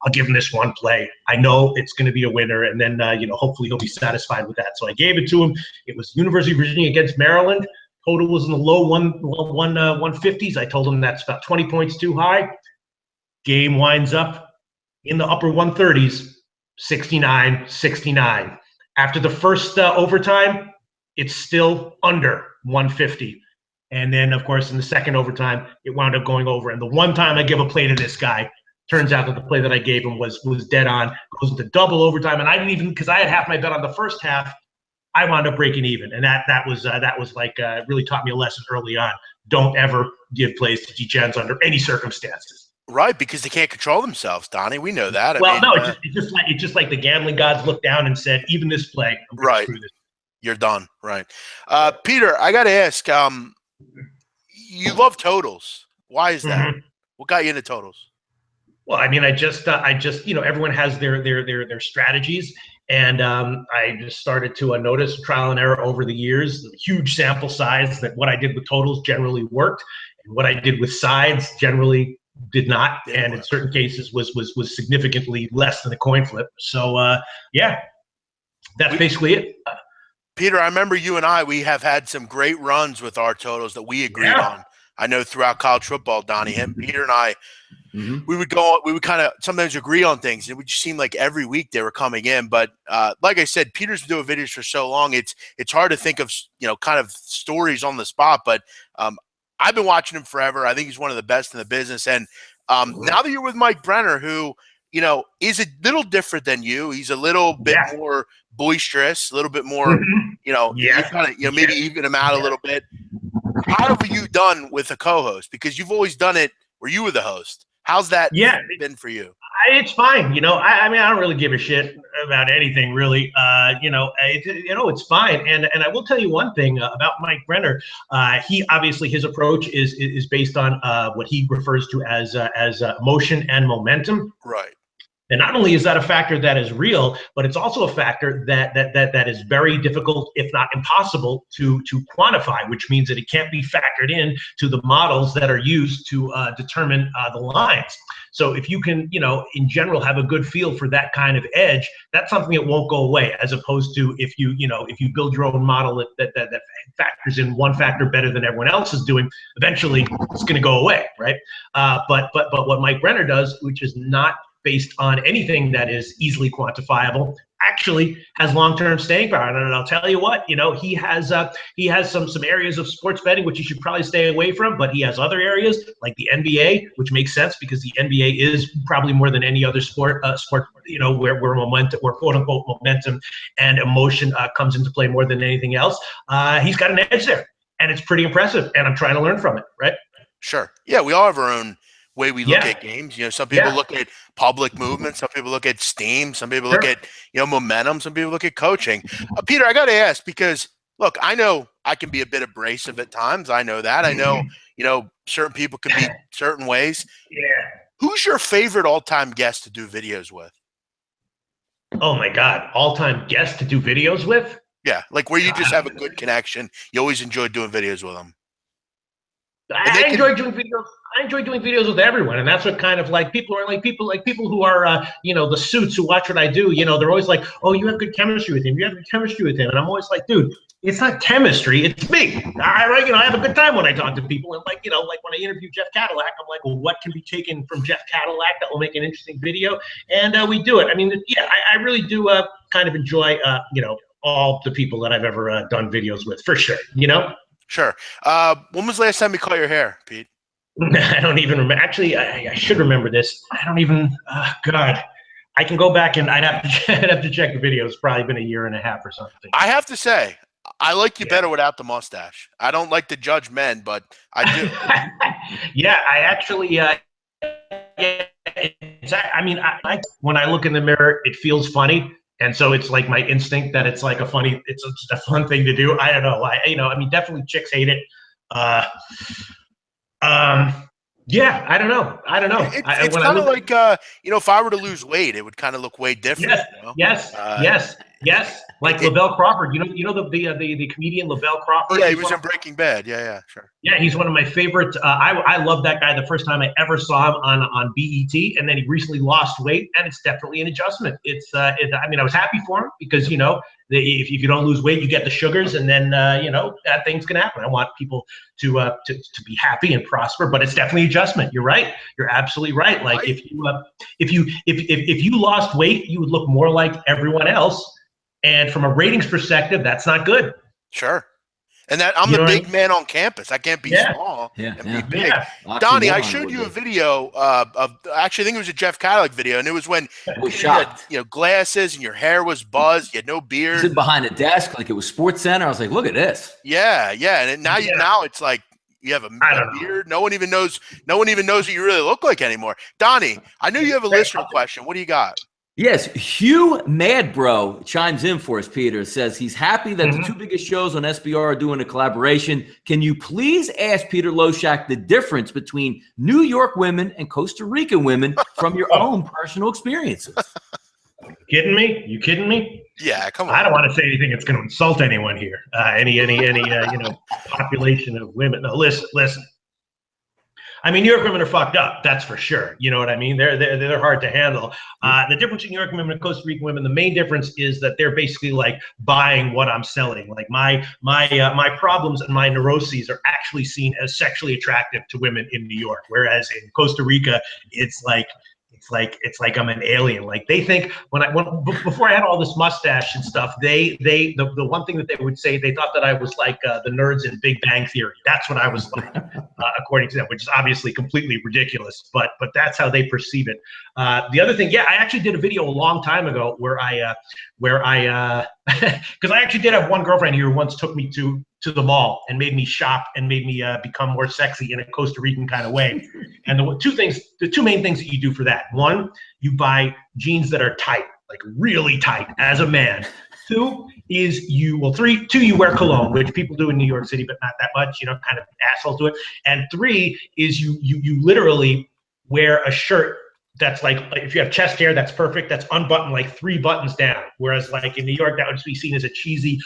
C: I'll give him this one play. I know it's going to be a winner, and then hopefully he'll be satisfied with that. So I gave it to him. It was University of Virginia against Maryland. Total was in the low 150s. I told him that's about 20 points too high. Game winds up in the upper 130s, 69-69. After the first overtime, it's still under 150. And then, of course, in the second overtime, it wound up going over. And the one time I give a play to this guy, turns out that the play that I gave him was dead on, goes into double overtime. And I didn't even, because I had half my bet on the first half, I wound up breaking even. And that was really taught me a lesson early on. Don't ever give plays to degens under any circumstances.
B: Right, because they can't control themselves, Donnie. We know that.
C: It's just like the gambling gods looked down and said, even this play, I'm going to screw this.
B: You're done. Right. Peter, I got to ask, you love totals. Why is that? Mm-hmm. What got you into totals?
C: Well, I mean, I just everyone has their strategies, and I just started to notice trial and error over the years, the huge sample size, that what I did with totals generally worked, and what I did with sides generally did not, and in certain cases was significantly less than a coin flip. So that's basically it.
B: Peter, I remember you and we have had some great runs with our totals that we agreed on. I know throughout college football, Donnie, Peter and I, we would kind of sometimes agree on things. It would just seem like every week they were coming in. But like I said, Peter's been doing videos for so long, it's hard to think of, kind of stories on the spot. But I've been watching him forever. I think he's one of the best in the business. And now that you're with Mike Brenner, who, is a little different than you. He's a little bit more boisterous, a little bit more, you kind of, maybe even him out a little bit. How have you done with a co-host? Because you've always done it where you were the host. How's that been for you?
C: It's fine. I mean, I don't really give a shit about anything, really. It's fine. And I will tell you one thing about Mike Brenner. He obviously, his approach is based on what he refers to as motion and momentum.
B: Right.
C: And not only is that a factor that is real, but it's also a factor that is very difficult, if not impossible, to quantify, which means that it can't be factored in to the models that are used to determine the lines. So if you can, in general, have a good feel for that kind of edge, that's something that won't go away, as opposed to if you build your own model that factors in one factor better than everyone else is doing, eventually it's going to go away, right? But what Mike Brenner does, which is not based on anything that is easily quantifiable, actually has long-term staying power. And I'll tell you what, he has some areas of sports betting which you should probably stay away from, but he has other areas like the NBA, which makes sense because the NBA is probably more than any other sport, where momentum, where quote unquote momentum and emotion comes into play more than anything else. He's got an edge there, and it's pretty impressive. And I'm trying to learn from it. Right?
B: Sure. Yeah, we all have our own way we look at games. Some people look at public movement, some people look at steam, some people look at momentum, some people look at coaching. Peter, I got to ask, because look, I know I can be a bit abrasive at times. I know that. I know, certain people can be certain ways.
C: Yeah.
B: Who's your favorite all-time guest to do videos with?
C: Oh my God, all-time guest to do videos with?
B: Yeah, like where you just have a good connection. You always enjoy doing videos with them.
C: I enjoy doing videos. I enjoy doing videos with everyone, and that's what kind of like people who are the suits who watch what I do. They're always like, "Oh, you have good chemistry with him. You have good chemistry with him," and I'm always like, "Dude, it's not chemistry. It's me. I have a good time when I talk to people, and like when I interview Jeff Cadillac, I'm like, well, what can be taken from Jeff Cadillac that will make an interesting video?" And we do it. I mean, yeah, I really do kind of enjoy all the people that I've ever done videos with, for sure.
B: Sure. When was the last time you cut your hair, Pete?
C: I don't even remember. Actually, I should remember this. I don't even. God, I can go back and I'd have to check the video. It's probably been a year and a half or something.
B: I have to say, I like you better without the mustache. I don't like to judge men, but I do.
C: Yeah, I actually. Yeah, when I look in the mirror, it feels funny. And so it's like my instinct that it's like it's just a fun thing to do. I don't know. Definitely chicks hate it. Yeah, I don't know.
B: It's kind of like, if I were to lose weight, it would kind of look way different.
C: Yes. Like Lavelle Crawford, the comedian Lavelle Crawford.
B: Yeah, he was in Breaking Bad. Yeah, sure.
C: Yeah, he's one of my favorites. I love that guy. The first time I ever saw him on BET, and then he recently lost weight, and it's definitely an adjustment. I was happy for him because if you don't lose weight, you get the sugars, and then bad things can happen. I want people to be happy and prosper, but it's definitely adjustment. You're right. You're absolutely right. Like if you lost weight, you would look more like everyone else. And from a ratings perspective, that's not good.
B: Sure. And that I'm the big man on campus. I can't be small and be big.
C: Yeah.
B: Donnie, I showed you a video of actually, I think it was a Jeff Cadillac video, and it was when you had glasses and your hair was buzzed, you had no beard.
A: Sitting behind a desk like it was Sports Center. I was like, look at this.
B: Yeah. And now it's like you have a beard. No one even knows what you really look like anymore. Donnie, I know you have a listener question. What do you got?
A: Yes, Hugh Madbro chimes in for us, Peter. Says he's happy that the two biggest shows on SBR are doing a collaboration. Can you please ask Peter LoShack the difference between New York women and Costa Rican women from your own personal experiences?
C: Kidding me? You kidding me?
B: Yeah, come on.
C: I don't want to say anything that's going to insult anyone here. Any population of women. No, listen. I mean, New York women are fucked up. That's for sure. You know what I mean? They're hard to handle. The difference between New York women and Costa Rican women, the main difference is that they're basically like buying what I'm selling. Like my problems and my neuroses are actually seen as sexually attractive to women in New York, whereas in Costa Rica, it's like I'm an alien. Like they think before I had all this mustache and stuff, the one thing that they would say, they thought that I was like the nerds in Big Bang Theory. That's what I was like, according to them, which is obviously completely ridiculous, but that's how they perceive it. The other thing, I actually did a video a long time ago where I because I actually did have one girlfriend here who once took me to the mall and made me shop and made me become more sexy in a Costa Rican kind of way. And the two main things that you do for that: one, you buy jeans that are tight, like really tight as a man. Two, you wear cologne, which people do in New York City, but not that much, kind of asshole to it. And three is you literally wear a shirt that's like if you have chest hair, that's perfect. That's unbuttoned like 3 buttons down. Whereas like in New York, that would just be seen as a cheesy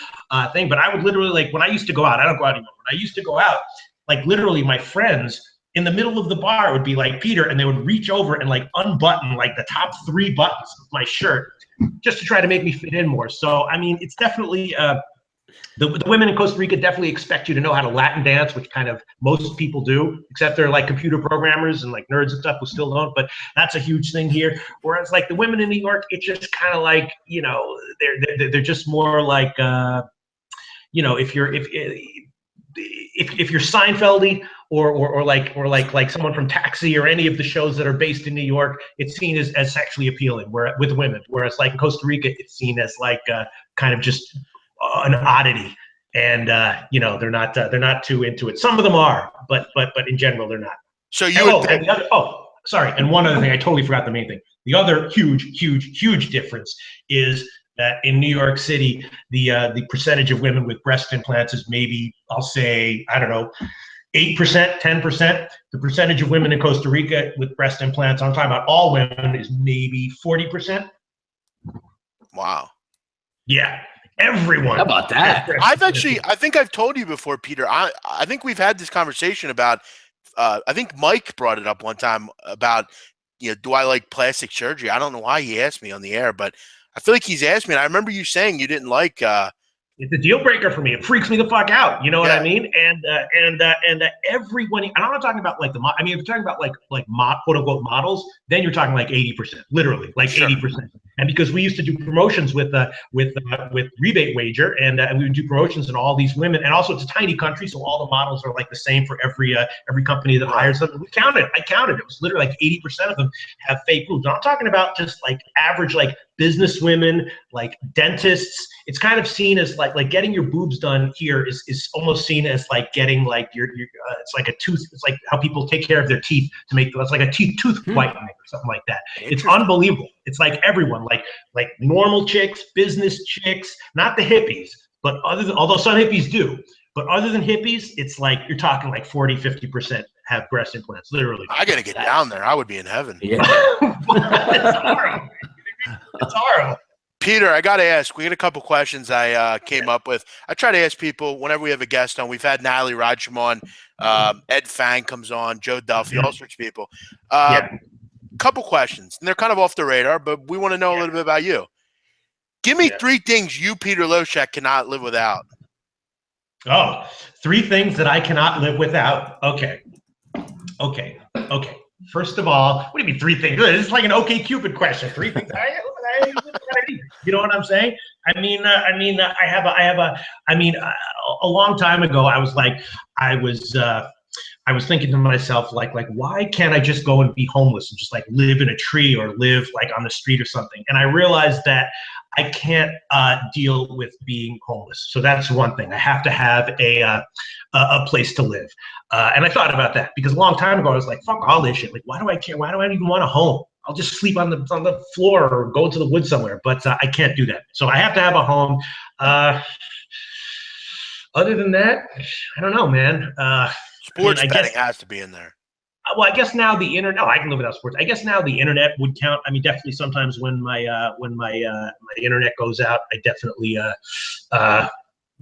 C: thing. But I would literally, like when I used to go out, I don't go out anymore. When I used to go out, like literally my friends in the middle of the bar would be like, Peter, and they would reach over and like unbutton like the top 3 buttons of my shirt just to try to make me fit in more. So, I mean, it's definitely the women in Costa Rica definitely expect you to know how to Latin dance, which kind of most people do, except they're like computer programmers and like nerds and stuff who still don't. But that's a huge thing here. Whereas like the women in New York, it's just kind of like, they're just more like, if you're Seinfeldy or like someone from Taxi or any of the shows that are based in New York, it's seen as sexually appealing with women. Whereas like in Costa Rica, it's seen as like kind of just an oddity, and they're not too into it. Some of them are, but in general they're not.
B: So
C: sorry, and one other thing, I totally forgot the main thing. The other huge difference is that in New York City, the percentage of women with breast implants is maybe, I'll say, I don't know, 8%, 10%. The percentage of women in Costa Rica with breast implants, I'm talking about all women, is maybe 40%.
B: Wow.
C: Yeah, everyone.
A: How about that?
B: I think I've told you before, Peter. I think we've had this conversation about. I think Mike brought it up one time about, do I like plastic surgery? I don't know why he asked me on the air, but I feel like he's asked me. And I remember you saying you didn't like.
C: It's a deal breaker for me. It freaks me the fuck out. You know what I mean? And everyone. And I'm not talking about like I mean, if you're talking about like quote unquote models, then you're talking like 80%, literally like 80%. And because we used to do promotions with Rebate Wager, and we would do promotions, and all these women, and also it's a tiny country, so all the models are like the same for every company that hires them. I counted. It was literally like 80% of them have fake boobs. I'm talking about just like average like business women, like dentists. It's kind of seen as like getting your boobs done here is almost seen as like getting like your it's like a tooth. It's like how people take care of their teeth to make it's like a tooth whitening or something like that. It's unbelievable. It's like everyone, like normal chicks, business chicks, not the hippies, but although some hippies do, but other than hippies, it's like you're talking like 40-50% have breast implants, literally.
B: I gotta get down there. I would be in heaven.
A: Yeah.
C: It's horrible. It's horrible.
B: Peter, I got to ask, we had a couple questions I came up with. I try to ask people whenever we have a guest on. We've had Natalie Rodgers on, Ed Fang comes on, Joe Duffy, all sorts of people. Couple questions, and they're kind of off the radar, but we want to know a little bit about you. Give me 3 things you, Peter LoShack, cannot live without.
C: Oh, 3 things that I cannot live without. Okay. First of all, what do you mean 3 things? This is like an OK Cupid question. 3 things. You know what I'm saying? I mean, a long time ago, I was thinking to myself, like, why can't I just go and be homeless and just like live in a tree or live like on the street or something? And I realized that I can't deal with being homeless. So that's one thing. I have to have a place to live. And I thought about that because a long time ago, I was like, fuck all this shit. Like, why do I care? Why do I even want a home? I'll just sleep on the floor or go to the woods somewhere. But I can't do that. So I have to have a home. Other than that, I don't know, man.
B: Sports betting has to be in there.
C: Well, I guess now the internet. I can live without sports. I guess now the internet would count. I mean, definitely sometimes when my internet goes out, I definitely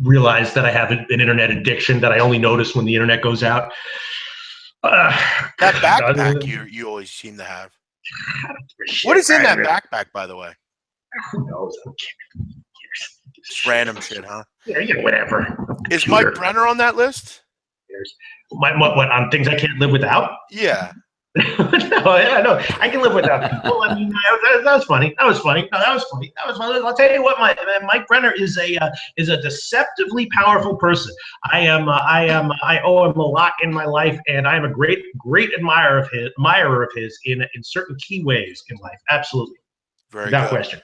C: realize that I have an internet addiction that I only notice when the internet goes out.
B: That backpack you always seem to have. What is in that backpack, by the way?
C: Who knows?
B: Just random shit, huh?
C: Yeah, whatever.
B: Is Mike Brenner on that list?
C: What on things I can't live without?
B: Yeah.
C: No, I can live without people. I mean, that was funny. That was funny. I'll tell you what, Mike Brenner is a deceptively powerful person. I owe him a lot in my life, and I am a great admirer of his in certain key ways in life. Absolutely.
B: Very
C: without
B: good.
C: question.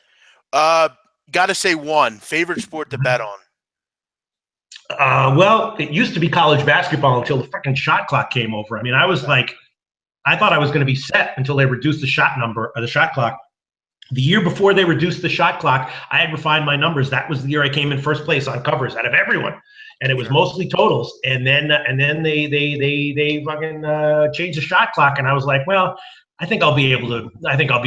B: Got to say one favorite sport to bet on.
C: Well, it used to be college basketball until the fucking shot clock came over. I mean, I thought I was going to be set until they reduced the shot clock. The year before they reduced the shot clock, I had refined my numbers. That was the year I came in first place on covers out of everyone, and it was mostly totals. And then they fucking changed the shot clock, and I was like, well, I think I'll be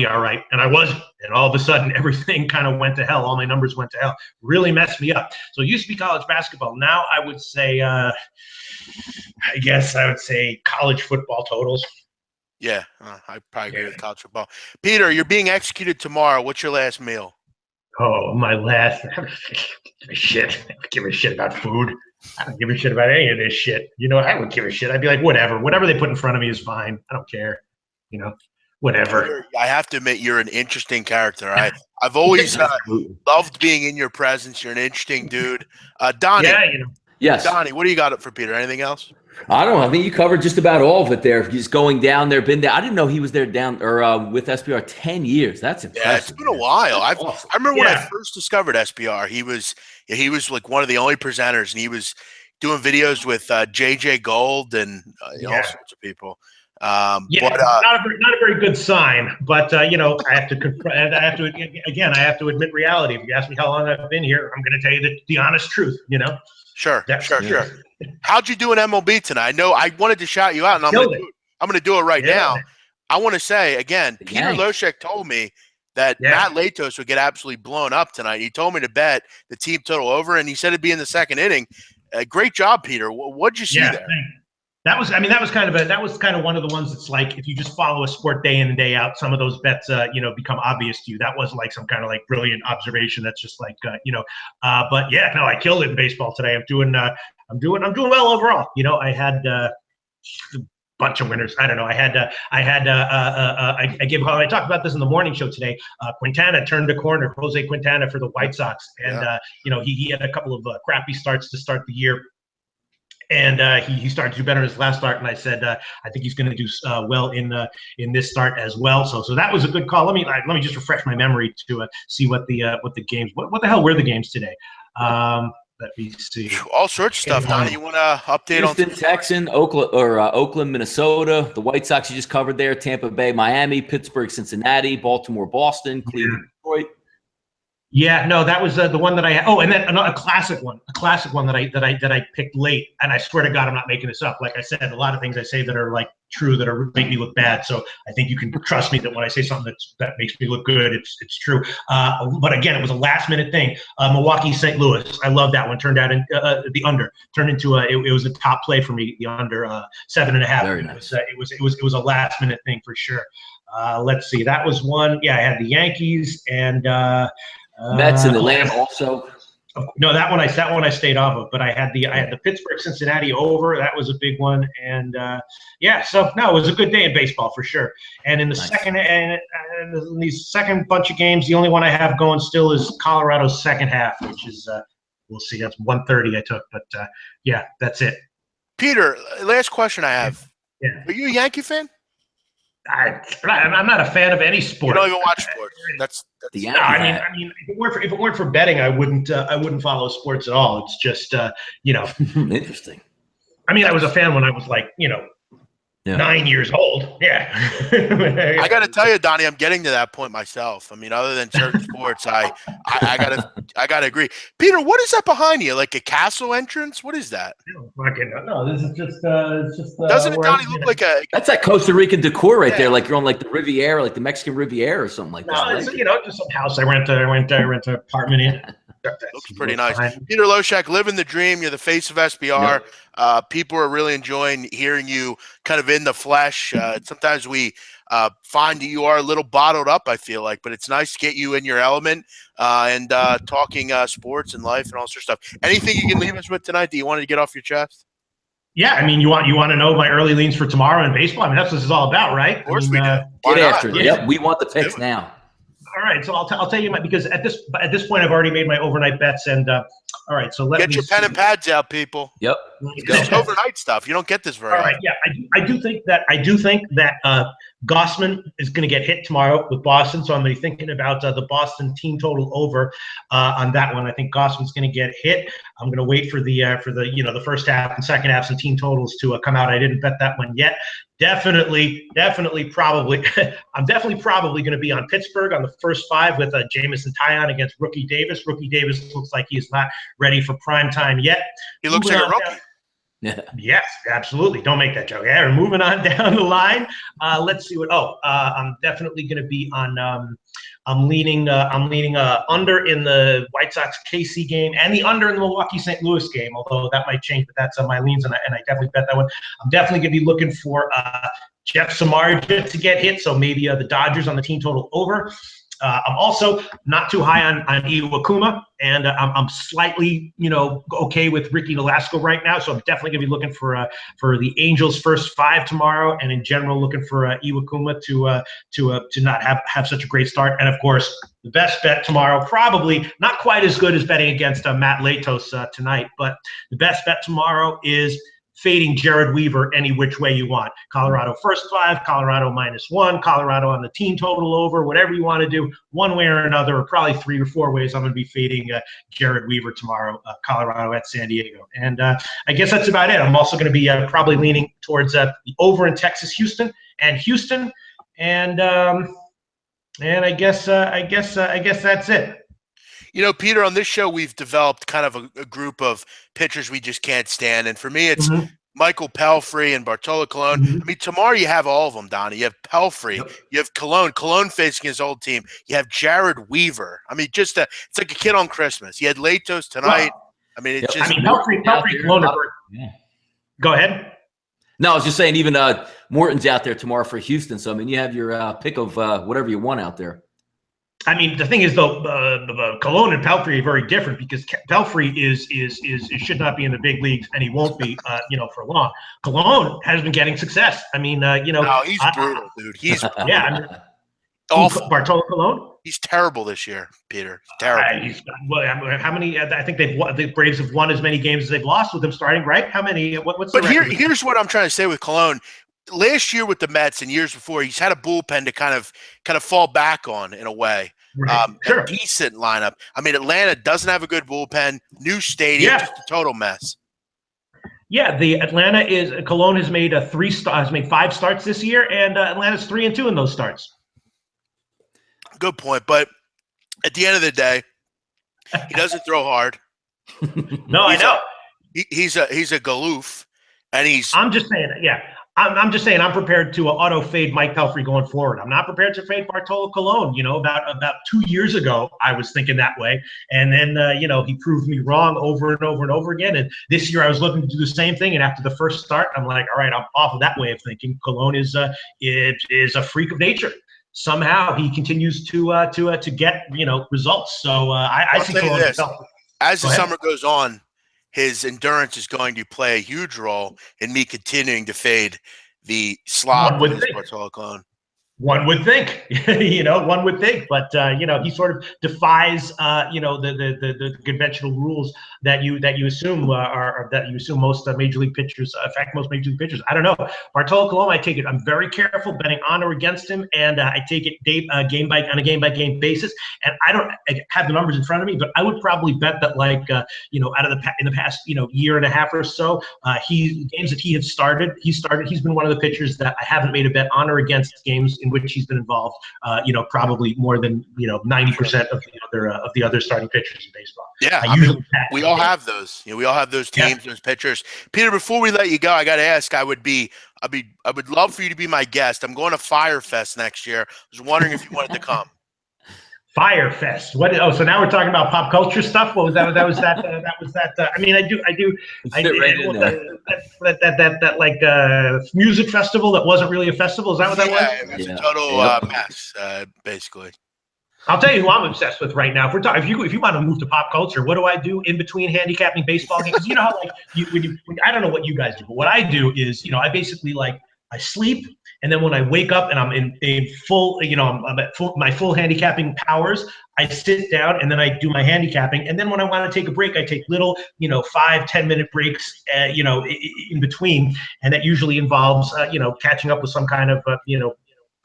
C: all right. And I wasn't. And all of a sudden, everything kind of went to hell. All my numbers went to hell. Really messed me up. So it used to be college basketball. Now I would say, I guess I would say college football totals.
B: Yeah, I probably agree with college football. Peter, you're being executed tomorrow. What's your last meal?
C: Oh, my last. I don't give a shit. I don't give a shit about food. I don't give a shit about any of this shit. You know, I would give a shit. I'd be like, whatever they put in front of me is fine. I don't care. You know, whatever.
B: Peter, I have to admit, you're an interesting character. I've always loved being in your presence. You're an interesting dude. Donnie.
C: Yeah, you know.
A: Yes.
B: Donnie, what do you got up for Peter? Anything else?
A: I don't know. I think you covered just about all of it there. He's going down there, been there. I didn't know he was there with SBR 10 years. That's impressive.
B: Yeah, it's been a while.
A: Awesome.
B: I remember when I first discovered SBR, he was like one of the only presenters, and he was doing videos with JJ Gold and all sorts of people.
C: Yeah, not a very good sign. But I have to admit reality. If you ask me how long I've been here, I'm going to tell you the honest truth.
B: Sure. How'd you do in MLB tonight? I know I wanted to shout you out, and I'm going to do it right now. I want to say again, Peter LoShack told me that Matt Latos would get absolutely blown up tonight. He told me to bet the team total over, and he said it'd be in the second inning. Great job, Peter. What'd you see there?
C: That was kind of one of the ones that's like, if you just follow a sport day in and day out, some of those bets, become obvious to you. That wasn't like some kind of like brilliant observation. That's just like, but yeah, no, I killed it in baseball today. I'm doing well overall. I had a bunch of winners. I don't know. I talked about this in the morning show today. Quintana turned a corner, Jose Quintana for the White Sox. And, he had a couple of crappy starts to start the year. And he started to do better in his last start, and I said I think he's going to do well in this start as well. So that was a good call. Let me just refresh my memory to see what the games. What the hell were the games today? Let me see.
B: All sorts of stuff. Donnie, you want to update
A: Houston,
B: on
A: Texans, Oakland, Minnesota, the White Sox you just covered there, Tampa Bay, Miami, Pittsburgh, Cincinnati, Baltimore, Boston, Cleveland, Detroit.
C: Yeah, no, that was the one that I had. Oh, and then a classic one that I picked late. And I swear to God, I'm not making this up. Like I said, a lot of things I say that are like true that make me look bad. So I think you can trust me that when I say something that makes me look good, it's true. But again, it was a last minute thing. Milwaukee, St. Louis. I love that one. Turned out the under turned into it was a top play for me. The under 7.5.
A: Very nice.
C: It was a last minute thing for sure. Let's see. That was one. Yeah, I had the Yankees and.
A: Mets and the Lamb also.
C: No, that one I stayed off of, but I had the Pittsburgh Cincinnati over. That was a big one, and so no, it was a good day in baseball for sure. And in the second and in these second bunch of games, the only one I have going still is Colorado's second half, which is we'll see. That's 130 I took, but that's it.
B: Peter, last question I have.
C: Yeah.
B: Are you a Yankee fan?
C: I'm not a fan of any sport.
B: You don't even watch sports. That's
A: the
C: Yankee. No, I mean, if it weren't for betting, I wouldn't follow sports at all. It's just,
A: interesting.
C: I mean, I was a fan when I was like, 9 years old. Yeah.
B: I got to tell you, Donnie, I'm getting to that point myself. I mean, other than certain sports, I gotta agree. Peter, what is that behind you? Like a castle entrance? What is that?
C: No, this is just.
B: Doesn't it, Donnie, look like a?
A: That's that Costa Rican decor right there, like you're on like the Riviera, like the Mexican Riviera or something like that.
C: No, it's just some house I rent an apartment in.
B: Looks pretty nice. Peter LoShack, living the dream. You're the face of SBR. People are really enjoying hearing you kind of in the flesh. Sometimes we find that you are a little bottled up, I feel like, but it's nice to get you in your element and talking sports and life and all sorts of stuff. Anything you can leave us with tonight that you wanted to get off your chest?
C: Yeah, I mean, you want to know my early leans for tomorrow in baseball? I mean, that's what this is all about, right?
B: Of course we do.
A: Get after it. Yep, we want the picks now.
C: All right, so I'll tell you because at this point I've already made my overnight bets and all right, so
B: get your pen and pads out, people.
A: Yep,
B: it's overnight stuff. You don't get this very often.
C: All right, yeah, I do think that Gossman is going to get hit tomorrow with Boston, so I'm going to be thinking about the Boston team total over on that one. I think Gossman's going to get hit. I'm going to wait for the first half and second half and team totals to come out. I didn't bet that one yet. Definitely, probably. I'm definitely probably going to be on Pittsburgh on the first five with Jamison Tyon against Rookie Davis. Rookie Davis looks like he is not ready for prime time yet.
B: He looks like a rookie.
A: Yeah.
C: Yes, absolutely. Don't make that joke. Yeah, we're moving on down the line. Let's see what. I'm definitely going to be on. I'm leaning under in the White Sox KC game and the under in the Milwaukee St. Louis game. Although that might change, but that's on my leans, and I definitely bet that one. I'm definitely going to be looking for Jeff Samardzija to get hit, so maybe the Dodgers on the team total over. I'm also not too high on Iwakuma, and I'm slightly, okay with Ricky Nolasco right now. So I'm definitely gonna be looking for the Angels' first five tomorrow, and in general looking for Iwakuma to not have such a great start. And of course, the best bet tomorrow, probably not quite as good as betting against Matt Latos tonight, but the best bet tomorrow is fading Jared Weaver any which way you want. Colorado first 5, Colorado -1, Colorado on the team total over, whatever you want to do, one way or another, or probably 3 or 4 ways. I'm going to be fading Jared Weaver tomorrow, Colorado at San Diego. And I guess that's about it. I'm also going to be probably leaning towards the over in Texas, Houston, and I guess that's it.
B: You know, Peter, on this show, we've developed kind of a group of pitchers we just can't stand. And for me, it's Michael Pelfrey and Bartolo Colon. I mean, tomorrow you have all of them, Donnie. You have Pelfrey. You have Colon facing his old team. You have Jared Weaver. I mean, it's like a kid on Christmas. You had Latos tonight. I mean, it's just –
C: Pelfrey, Colon – Go ahead.
A: No, I was just saying even Morton's out there tomorrow for Houston. So, I mean, you have your pick of whatever you want out there.
C: I mean, the thing is, though, Colon and Pelfrey are very different because Pelfrey is should not be in the big leagues, and he won't be, for long. Colon has been getting success. I mean,
B: No, he's brutal, dude. He's
C: awful. Bartolo Colon.
B: He's terrible this year, Peter. Terrible.
C: How many? I think the Braves have won as many games as they've lost with him starting. Right? How many? What's the record?
B: Here's what I'm trying to say with Colon. Last year with the Mets and years before, he's had a bullpen to kind of fall back on in a way.
C: Right. Sure.
B: A decent lineup. I mean, Atlanta doesn't have a good bullpen. New stadium, just a total mess.
C: Yeah, the Colon has made 5 starts this year, and Atlanta's 3-2 in those starts.
B: Good point, but at the end of the day, he doesn't throw hard.
C: No, I know.
B: He's a galoof, and
C: I'm just saying, yeah. I'm just saying I'm prepared to auto fade Mike Pelfrey going forward. I'm not prepared to fade Bartolo Colon. You know, about 2 years ago, I was thinking that way. And then, he proved me wrong over and over and over again. And this year I was looking to do the same thing. And after the first start, I'm like, all right, I'm off of that way of thinking. Colon is a freak of nature. Somehow he continues to get, results. So I see Colon
B: this. As the summer goes on, his endurance is going to play a huge role in me continuing to fade the slob of Bartolo Colon.
C: One would think, one would think, but he sort of defies, the conventional rules that you assume most major league pitchers affect most major league pitchers. I don't know. Bartolo Colon, I take it. I'm very careful betting on or against him, and I take it on a game by game basis. And I don't have the numbers in front of me, but I would probably bet that in the past year and a half or so, games that he's been one of the pitchers that I haven't made a bet on or against games in which he's been involved, probably more than 90% of the other starting pitchers in baseball.
B: Yeah, we all have those. We all have those teams, those pitchers. Peter, before we let you go, I got to ask. I would love for you to be my guest. I'm going to Firefest next year. I was wondering if you wanted to come.
C: Firefest. What? Oh, so now we're talking about pop culture stuff. What was that? That was that. I mean, I do. That music festival that wasn't really a festival. Is that what that was?
B: Yeah, it was a total mess, basically.
C: I'll tell you who I'm obsessed with right now. If we're talking, if you want to move to pop culture, what do I do in between handicapping baseball games? Because how I don't know what you guys do, but what I do is I basically I sleep. And then when I wake up and I'm in full, I'm at my full handicapping powers, I sit down and then I do my handicapping. And then when I want to take a break, I take little, 5-10 minute breaks, in between. And that usually involves, catching up with some kind of,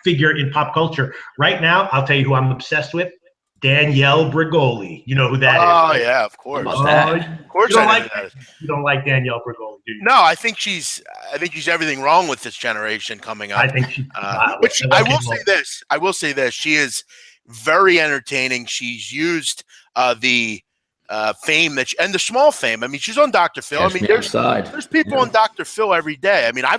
C: figure in pop culture. Right now, I'll tell you who I'm obsessed with. Danielle Bregoli. You know who that is?
B: Oh, yeah, of course.
A: Of course
C: you don't like Danielle Bregoli, do you?
B: No, I think she's everything wrong with this generation coming up.
C: I think she.
B: Which I will say this. She is very entertaining. She's used the fame and the small fame. I mean, she's on Dr. Phil. I mean, there's people on Dr. Phil every day. I mean, I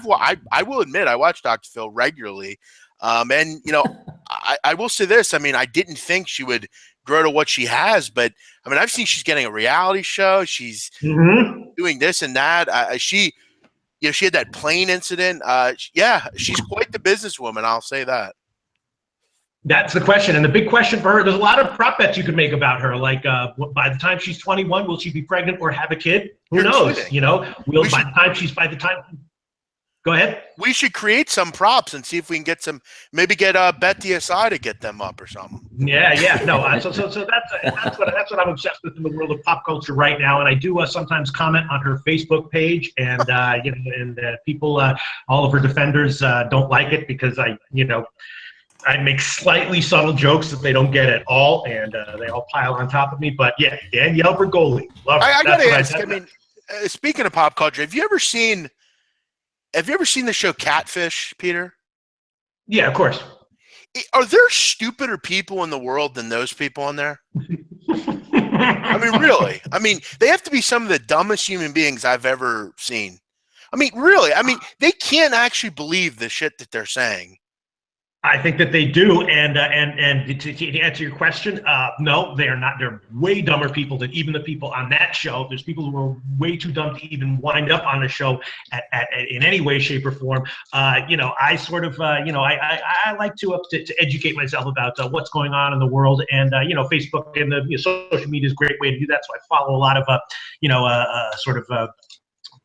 B: will admit I watch Dr. Phil regularly. I will say this. I mean, I didn't think she would grow to what she has, but I mean, I've seen she's getting a reality show. She's doing this and that. She had that plane incident. She's quite the businesswoman. I'll say that.
C: That's the question. And the big question for her, there's a lot of prop bets you could make about her. Like, by the time she's 21, will she be pregnant or have a kid? Who knows?
B: Kidding.
C: By the time Go ahead.
B: We should create some props and see if we can get some, maybe get Bet DSI to get them up or something.
C: Yeah. No, so that's what I'm obsessed with in the world of pop culture right now. And I do sometimes comment on her Facebook page, and people, all of her defenders don't like it because I make slightly subtle jokes that they don't get at all, and they all pile on top of me. But yeah, Danielle Bergoli, love her.
B: I gotta ask. I mean, speaking of pop culture, have you ever seen the show Catfish, Peter?
C: Yeah, of course.
B: Are there stupider people in the world than those people on there? I mean, really. I mean, they have to be some of the dumbest human beings I've ever seen. I mean, really. I mean, they can't actually believe the shit that they're saying.
C: I think that they do, and to answer your question, no, they are not. They're way dumber people than even the people on that show. There's people who are way too dumb to even wind up on the show in any way, shape, or form. I sort of, I like to educate myself about what's going on in the world, and Facebook and the social media is a great way to do that. So I follow a lot of,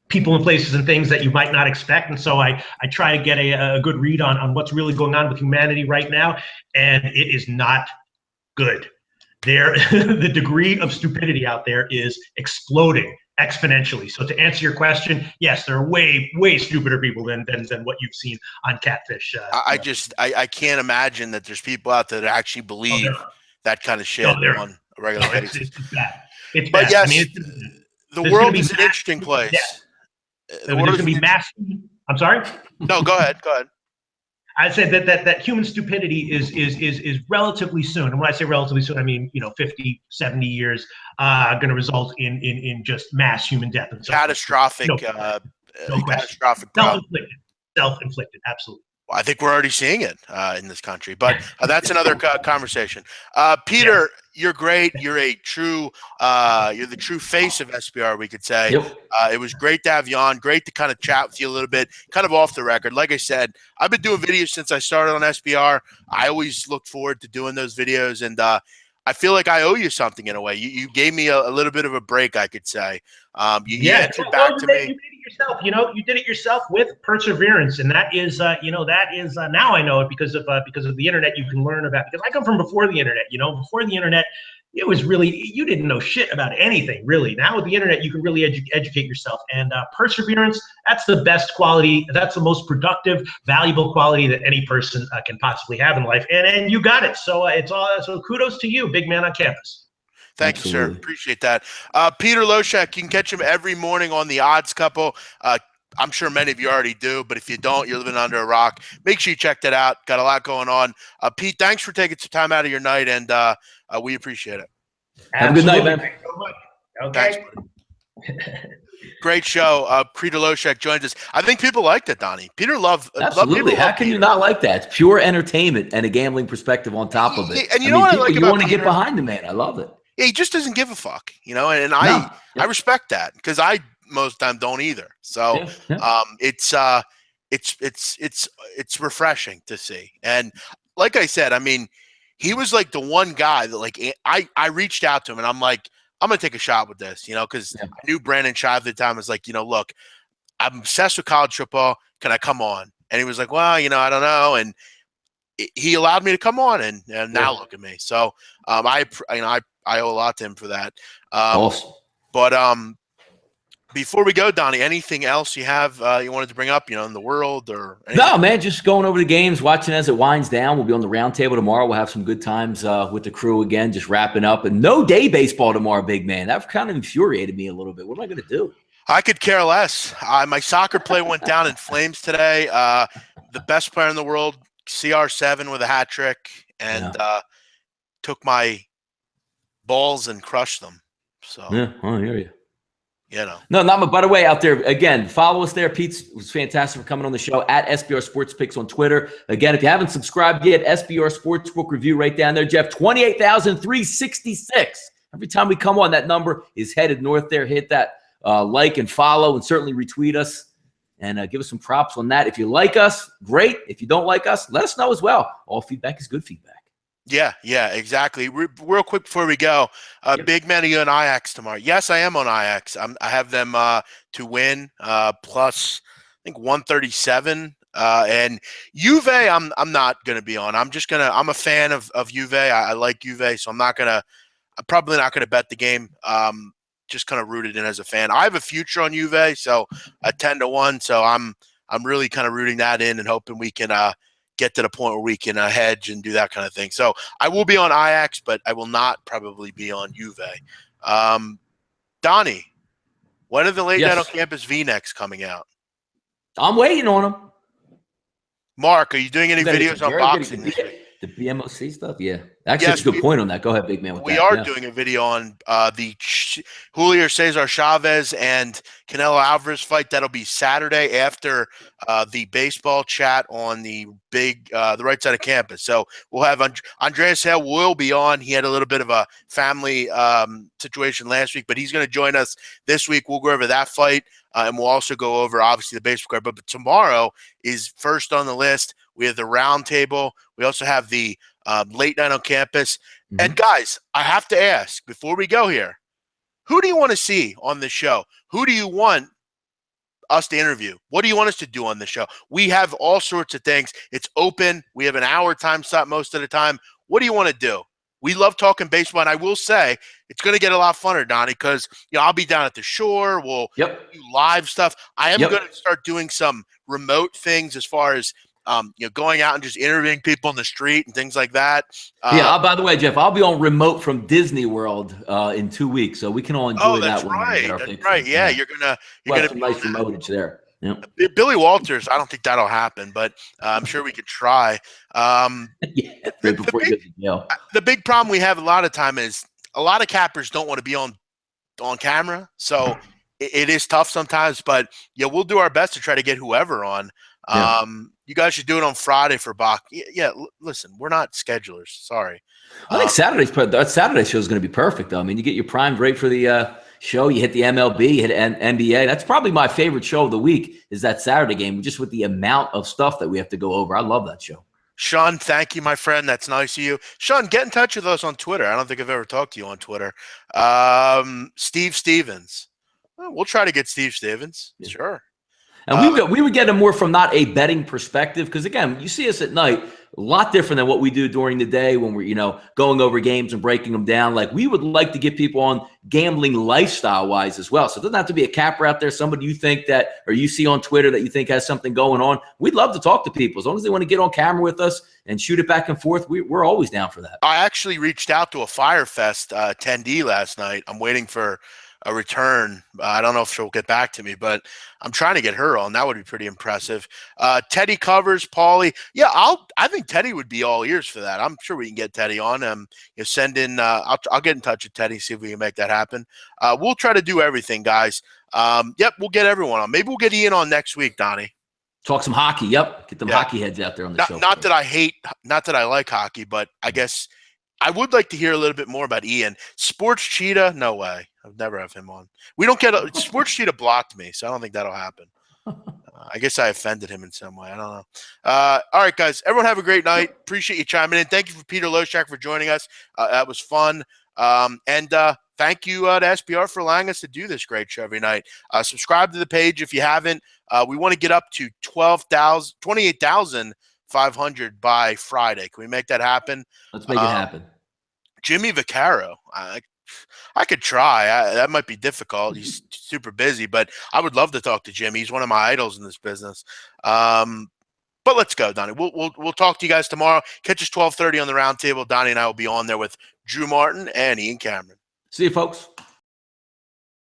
C: people and places and things that you might not expect. And so I try to get a good read on what's really going on with humanity right now. And it is not good. The degree of stupidity out there is exploding exponentially. So to answer your question, yes, there are way, way stupider people than what you've seen on Catfish.
B: I can't imagine that there's people out there that actually believe that kind of shit on a regular basis.
C: It's bad. It's
B: but
C: bad.
B: yes,
C: I mean,
B: the world is an interesting place.
C: Yeah. There's going to be mass. I'm sorry.
B: No, go ahead.
C: I said that human stupidity is relatively soon, and when I say relatively soon, I mean 50, 70 years, going to result in just mass human death and
B: catastrophic.
C: No
B: catastrophic.
C: Self-inflicted. Absolutely.
B: Well, I think we're already seeing it in this country, but that's another conversation. Peter, you're great. You're a true, you're the true face of SBR, we could say.
A: Yep.
B: It was great to have you on. Great to kind of chat with you a little bit, kind of off the record. Like I said, I've been doing videos since I started on SBR. I always look forward to doing those videos, and I feel like I owe you something in a way. You gave me a little bit of a break, I could say. You answered back to me.
C: You did it yourself. You did it yourself with perseverance, and that is, now I know it because of the internet. You can learn about, because I come from before the internet. Before the internet, it was really, you didn't know shit about anything really. Now with the internet, you can really educate yourself, and perseverance. That's the best quality. That's the most productive, valuable quality that any person can possibly have in life, and you got it. So so kudos to you, big man on campus.
B: Thank you, sir. Appreciate that. Peter LoShack, you can catch him every morning on The Odds Couple. I'm sure many of you already do, but if you don't, you're living under a rock. Make sure you check that out. Got a lot going on. Pete, thanks for taking some time out of your night, and we appreciate it.
A: Have a good night, man.
C: Thanks so much. Okay.
B: Thanks, great show. Peter LoShack joins us. I think people liked it, Donnie. Peter loved
A: absolutely. How can you not like that? It's pure entertainment and a gambling perspective on top of it.
B: And you know what I like about
A: you want to
B: Peter?
A: Get behind the man. I love it.
B: Yeah, he just doesn't give a fuck, and I respect that, because I most of the time don't either. So it's refreshing to see. And like I said, I mean, he was like the one guy that I reached out to him and I'm like, I'm gonna take a shot with this, because I knew Brandon Shive at the time was like, look, I'm obsessed with college football. Can I come on? And he was like, well, I don't know. And he allowed me to come on, and now look at me. So I owe a lot to him for that.
A: Awesome.
B: But before we go, Donnie, anything else you have you wanted to bring up, in the world or anything?
A: No, man, just going over the games, watching as it winds down. We'll be on the round table tomorrow. We'll have some good times with the crew again, just wrapping up. And no day baseball tomorrow, big man. That kind of infuriated me a little bit. What am I going to do?
B: I could care less. My soccer play went down in flames today. The best player in the world, CR7 with a hat trick, and took my balls and crushed them. So
A: yeah, I hear you.
B: No,
A: by the way, out there, again, follow us there. Pete was fantastic for coming on the show at SBR Sports Picks on Twitter. Again, if you haven't subscribed yet, SBR Sportsbook review right down there, Jeff, 28,366. Every time we come on, that number is headed north there. Hit that like and follow, and certainly retweet us and give us some props on that. If you like us, great. If you don't like us, let us know as well. All feedback is good feedback.
B: Yeah, exactly. Real quick before we go, big man, are you on Ajax tomorrow? Yes, I am on Ajax. I have them to win. Plus, think 137. And Juve, I'm not gonna be on. I'm a fan of Juve. I like Juve, so I'm probably not gonna bet the game. Just kind of rooted in as a fan. I have a future on Juve, so a 10-1. So I'm really kind of rooting that in and hoping we can get to the point where we can hedge and do that kind of thing. So I will be on Ajax, but I will not probably be on Juve. Donnie, when are the late night on campus V-necks coming out?
A: I'm waiting on them.
B: Mark, are you doing any videos on boxing this week?
A: The BMOC stuff? Yeah. Actually, that's a good point on that. Go ahead, big man.
B: We are doing a video on the Julio Cesar Chavez and Canelo Alvarez fight. That'll be Saturday after the baseball chat on the right side of campus. So we'll have Andreas Hale will be on. He had a little bit of a family situation last week, but he's going to join us this week. We'll go over that fight, and we'll also go over, obviously, the baseball card. But tomorrow is first on the list. We have the round table. We also have the late night on campus. Mm-hmm. And guys, I have to ask before we go here, who do you want to see on this show? Who do you want us to interview? What do you want us to do on the show? We have all sorts of things. It's open. We have an hour time slot most of the time. What do you want to do? We love talking baseball, and I will say it's going to get a lot funner, Donnie, because I'll be down at the shore. We'll do live stuff. I am going to start doing some remote things as far as going out and just interviewing people on the street and things like that.
A: By the way, Jeff, I'll be on remote from Disney World in 2 weeks, so we can all enjoy that.
B: That's right. Yeah, you're gonna
A: some nice remotage there. Yep.
B: Billy Walters, I don't think that'll happen, but I'm sure we could try. The big problem we have a lot of time is a lot of cappers don't want to be on camera, so it is tough sometimes. But we'll do our best to try to get whoever on. You guys should do it on Friday for Bach. Listen, we're not schedulers. Sorry.
A: I think that Saturday show is going to be perfect, though. I mean, you get your primed rate for the show. You hit the MLB, you hit NBA. That's probably my favorite show of the week is that Saturday game, just with the amount of stuff that we have to go over. I love that show.
B: Sean, thank you, my friend. That's nice of you. Sean, get in touch with us on Twitter. I don't think I've ever talked to you on Twitter. Steve Stevens. Well, we'll try to get Steve Stevens. Yeah. Sure.
A: And we would get them more from not a betting perspective because, again, you see us at night, a lot different than what we do during the day when we're, going over games and breaking them down. Like, we would like to get people on gambling lifestyle-wise as well. So it doesn't have to be a capper out there, somebody you think that or you see on Twitter that you think has something going on. We'd love to talk to people. As long as they want to get on camera with us and shoot it back and forth, we're always down for that.
B: I actually reached out to a Firefest attendee last night. I'm waiting for a return. I don't know if she'll get back to me, but I'm trying to get her on. That would be pretty impressive. Teddy covers, Paulie. Yeah, I think Teddy would be all ears for that. I'm sure we can get Teddy on. Send in. I'll get in touch with Teddy, see if we can make that happen. We'll try to do everything, guys. We'll get everyone on. Maybe we'll get Ian on next week, Donnie.
A: Talk some hockey. Yep, get them hockey heads out there on the show.
B: Not that I like hockey, but I guess I would like to hear a little bit more about Ian. Sports Cheetah, no way. I've never have him on. We don't get Sports Cheetah blocked me, so I don't think that'll happen. I guess I offended him in some way. I don't know. All right, guys. Everyone have a great night. Appreciate you chiming in. Thank you for Peter LoShack for joining us. That was fun. And thank you to SBR for allowing us to do this great show every night. Subscribe to the page if you haven't. We want to get up to 28,500 by Friday. Can we make that happen?
A: Let's make it happen.
B: Jimmy Vaccaro. I could try. That might be difficult. He's super busy, but I would love to talk to Jimmy. He's one of my idols in this business. But let's go, Donnie. We'll talk to you guys tomorrow. Catch us 12:30 on the round table. Donnie and I will be on there with Drew Martin and Ian Cameron.
A: See you, folks.